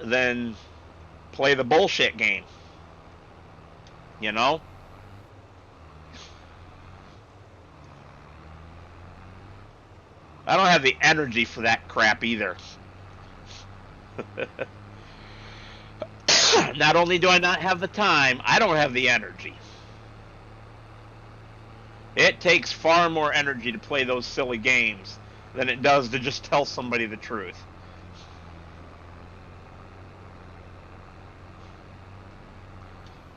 than play the bullshit game. You know? I don't have the energy for that crap either. Not only do I not have the time, I don't have the energy. It takes far more energy to play those silly games than it does to just tell somebody the truth.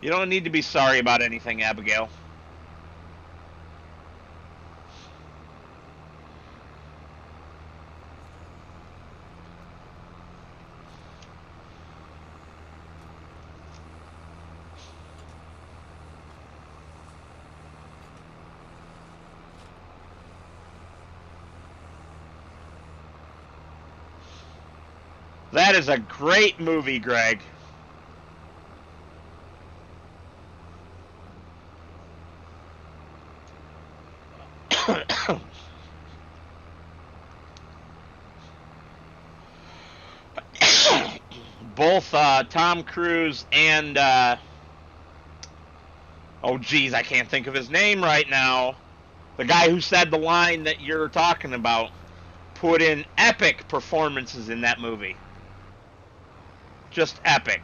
You don't need to be sorry about anything, Abigail. That is a great movie, Greg. Both Tom Cruise and oh geez, I can't think of his name right now. The guy who said the line that you're talking about put in epic performances in that movie. Just epic.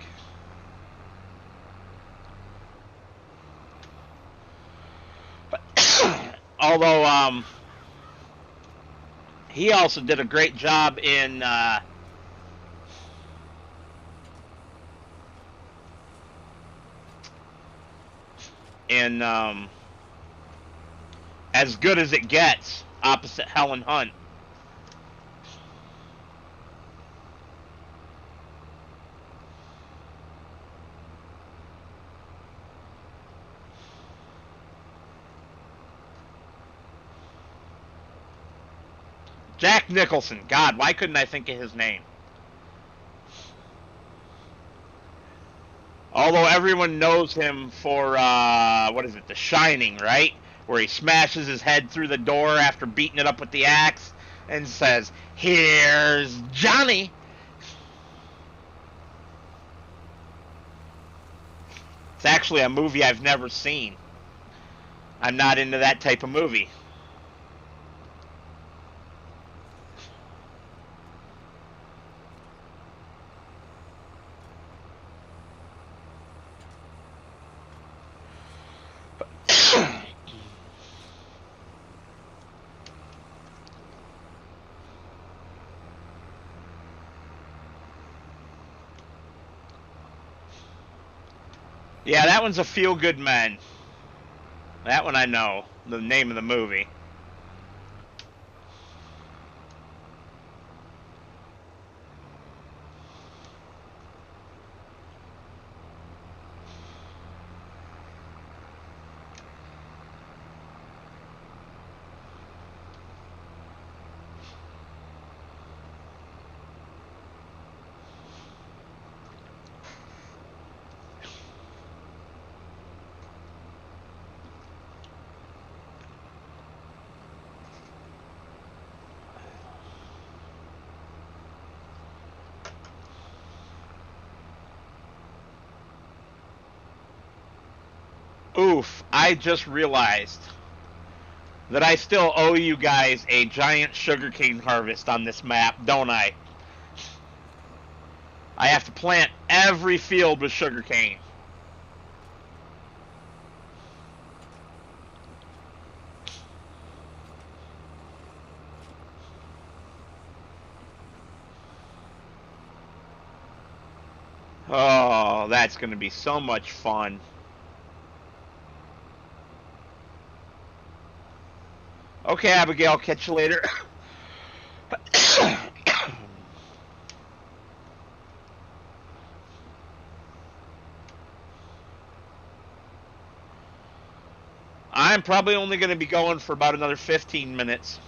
Although he also did a great job in As Good as It Gets, opposite Helen Hunt. Jack Nicholson. God, why couldn't I think of his name? Although everyone knows him for, what is it, The Shining, right? Where he smashes his head through the door after beating it up with the axe and says, "Here's Johnny." It's actually a movie I've never seen. I'm not into that type of movie. Yeah, that one's A Feel Good Man. That one I know. The name of the movie. Oof, I just realized that I still owe you guys a giant sugarcane harvest on this map, don't I? I have to plant every field with sugarcane. Oh, that's going to be so much fun. Okay, Abigail, catch you later. I'm probably only going to be going for about another 15 minutes.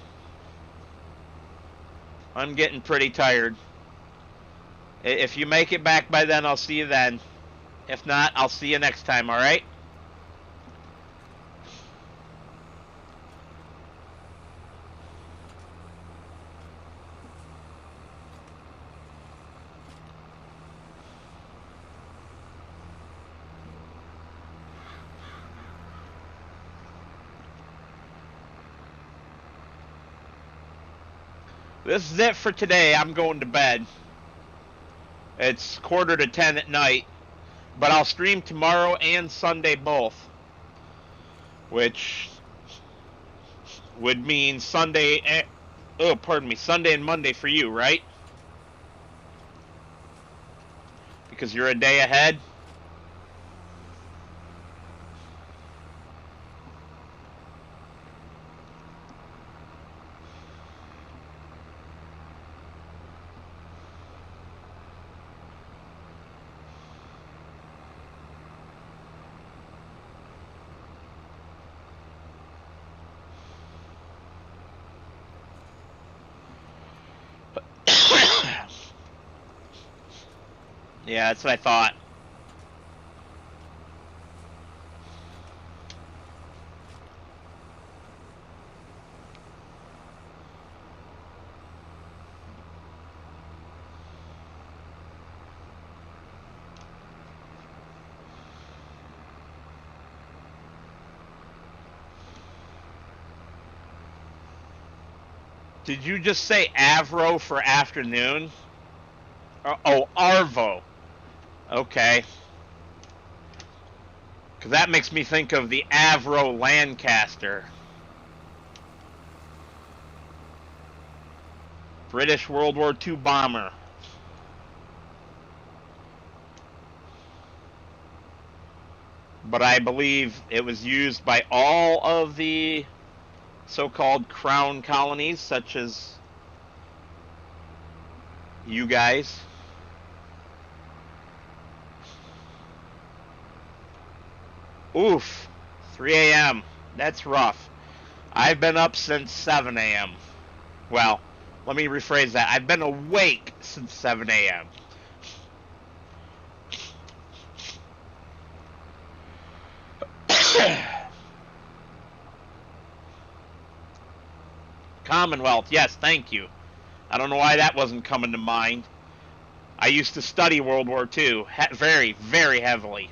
I'm getting pretty tired. If you make it back by then, I'll see you then. If not, I'll see you next time, alright? This is it for today. I'm going to bed. It's 9:45 at night. But I'll stream tomorrow and Sunday both. Which would mean Sunday... Oh, pardon me. Sunday and Monday for you, right? Because you're a day ahead. Yeah, that's what I thought. Did you just say Avro for afternoon? Oh, Arvo. Okay. Because that makes me think of the Avro Lancaster. British World War II bomber. But I believe it was used by all of the so-called crown colonies, such as you guys. Oof, 3 a.m. That's rough. I've been up since 7 a.m. Well, let me rephrase that. I've been awake since 7 a.m. Commonwealth, yes, thank you. I don't know why that wasn't coming to mind. I used to study World War II very, very heavily.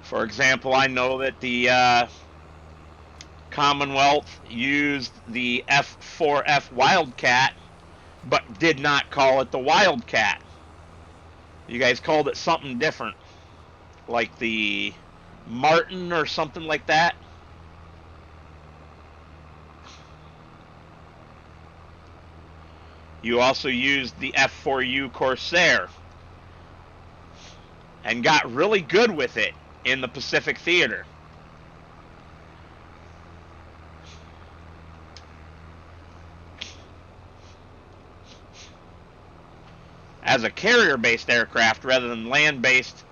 For example, I know that the Commonwealth used the F4F Wildcat, but did not call it the Wildcat. You guys called it something different, like the Martin or something like that. You also used the F4U Corsair and got really good with it in the Pacific Theater. As a carrier-based aircraft rather than land-based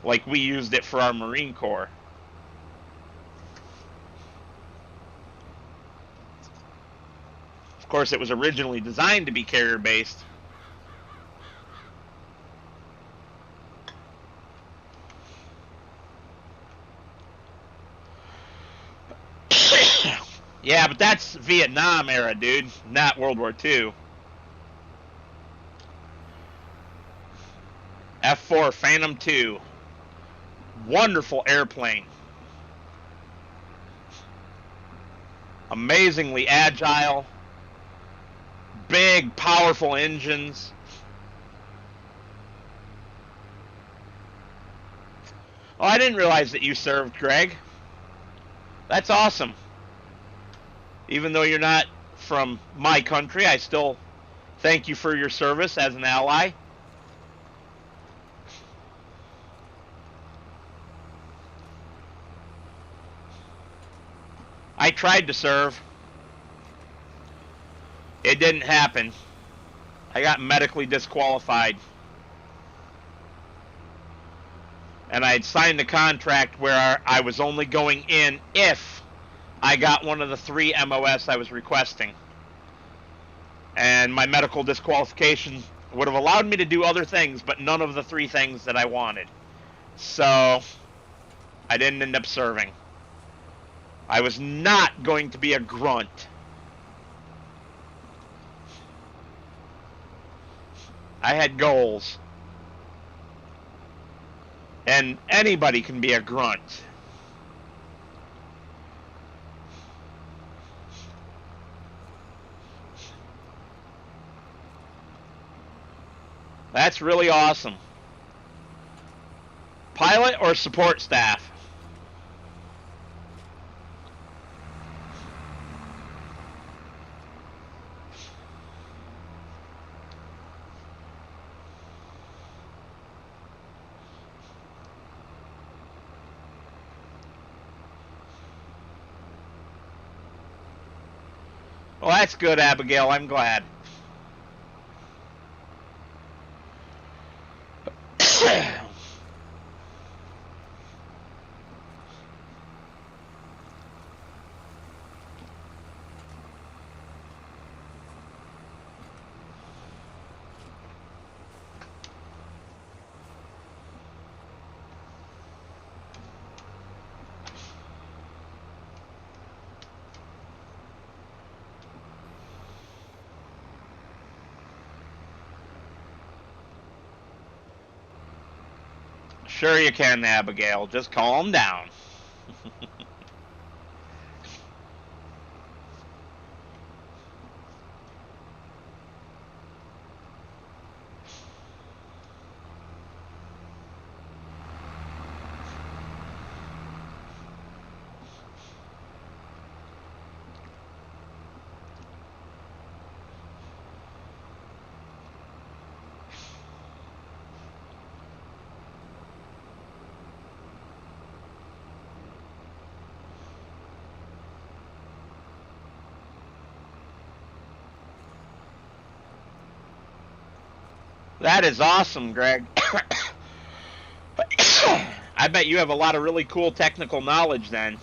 like we used it for our Marine Corps. Of course, it was originally designed to be carrier-based. Yeah, but that's Vietnam era, dude, not World War II. F4 Phantom 2. Wonderful airplane. Amazingly agile. Big, powerful engines. Oh, I didn't realize that you served, Greg. That's awesome. Even though you're not from my country, I still thank you for your service as an ally. I tried to serve. It didn't happen. I got medically disqualified. And I had signed a contract where I was only going in if I got one of the 3 MOS I was requesting. And my medical disqualification would have allowed me to do other things, but none of the 3 things that I wanted. So I didn't end up serving. I was not going to be a grunt. I had goals. And anybody can be a grunt. That's really awesome. Pilot or support staff? Well, that's good, Abigail. I'm glad. Sure you can, Abigail. Just calm down. That is awesome, Greg. I bet you have a lot of really cool technical knowledge then.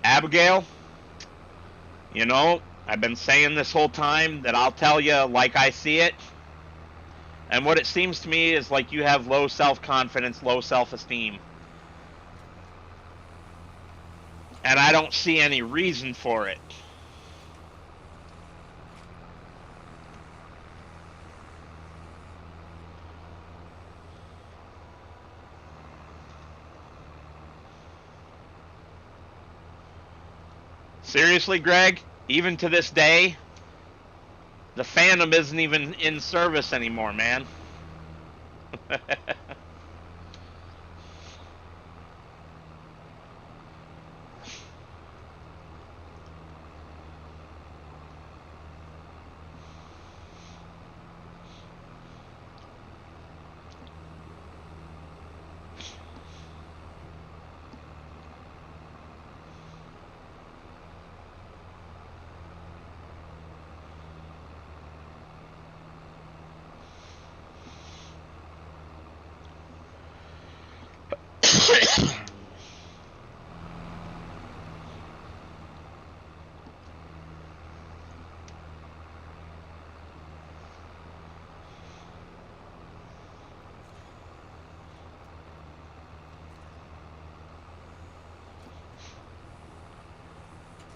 Abigail, you know, I've been saying this whole time that I'll tell you like I see it. And what it seems to me is like you have low self-confidence, low self-esteem. And I don't see any reason for it. Seriously, Greg, even to this day, the Phantom isn't even in service anymore, man.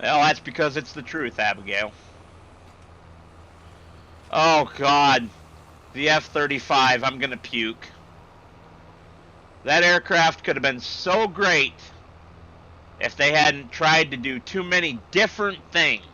Well, that's because it's the truth, Abigail. Oh, God. The F-35, I'm gonna puke. That aircraft could have been so great if they hadn't tried to do too many different things.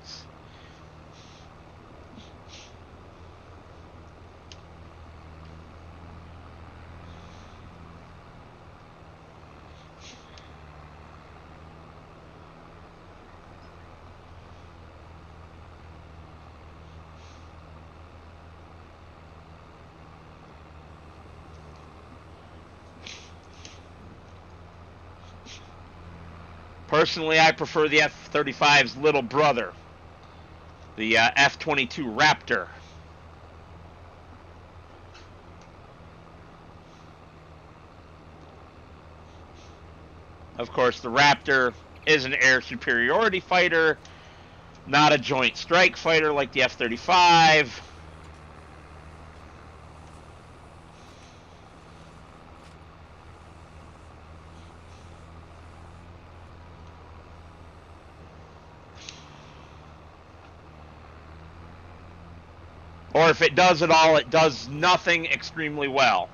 Personally, I prefer the F-35's little brother, the F-22 Raptor. Of course, the Raptor is an air superiority fighter, not a joint strike fighter like the F-35. Or if it does it all, it does nothing extremely well.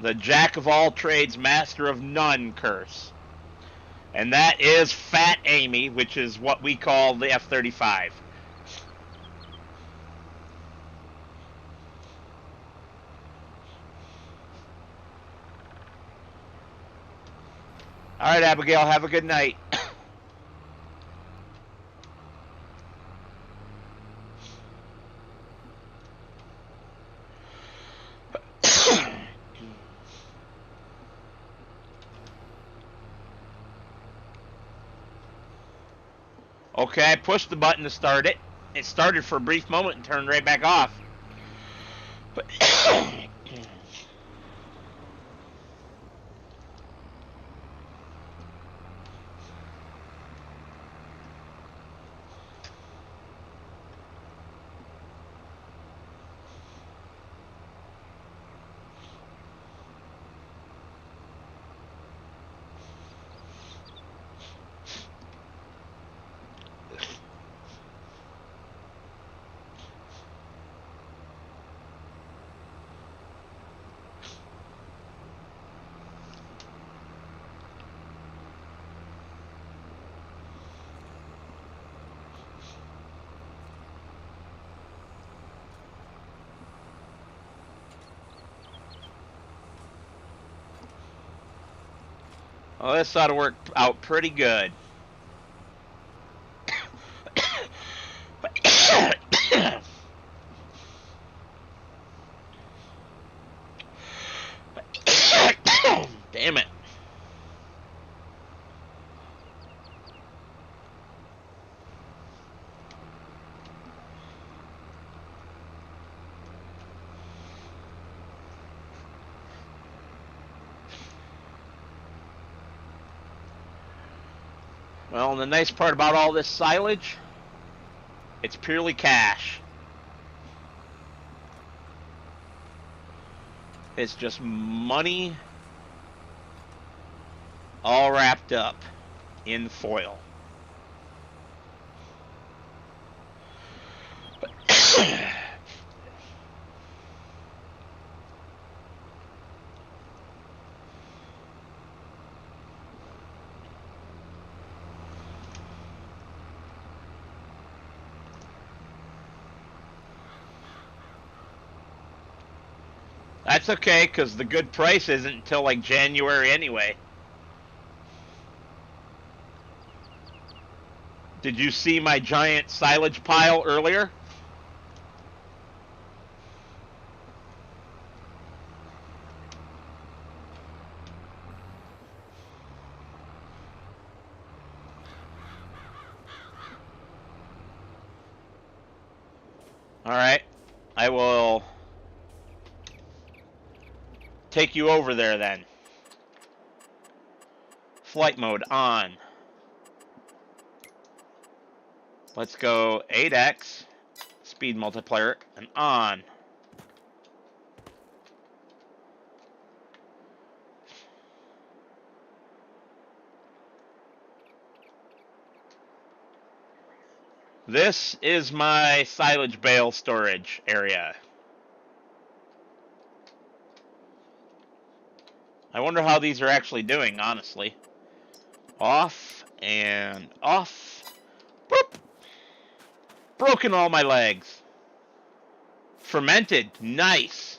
The jack of all trades, master of none curse. And that is Fat Amy, which is what we call the F-35. All right, Abigail, have a good night. Okay, I pushed the button to start it. It started for a brief moment and turned right back off. Well, this ought to work out pretty good. Damn it. Well, and the nice part about all this silage, it's purely cash. It's just money all wrapped up in foil. That's okay, because the good price isn't until like January anyway. Did you see my giant silage pile earlier? Alright. I will take you over there then. Flight mode on. Let's go 8x, speed multiplier, and on. This is my silage bale storage area. I wonder how these are actually doing, honestly. Off and off. Boop! Broken all my legs. Fermented. Nice.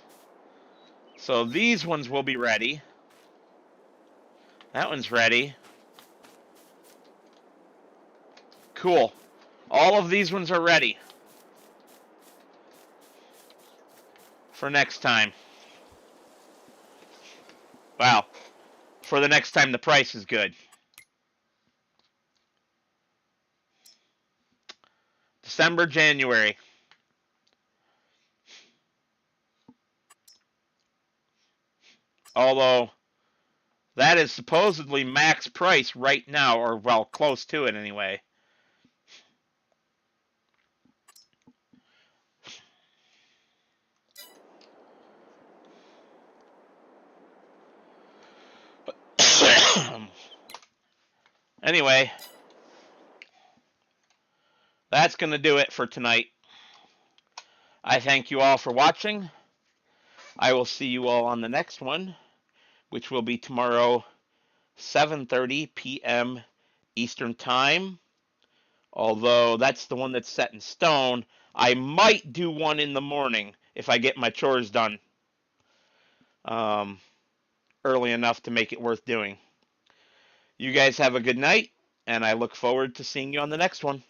So these ones will be ready. That one's ready. Cool. All of these ones are ready for next time. Wow. For the next time the price is good. December, January. Although that is supposedly max price right now, or well, close to it anyway. Anyway, that's going to do it for tonight. I thank you all for watching. I will see you all on the next one, which will be tomorrow, 7:30 p.m. Eastern Time. Although that's the one that's set in stone. I might do one in the morning if I get my chores done early enough to make it worth doing. You guys have a good night, and I look forward to seeing you on the next one.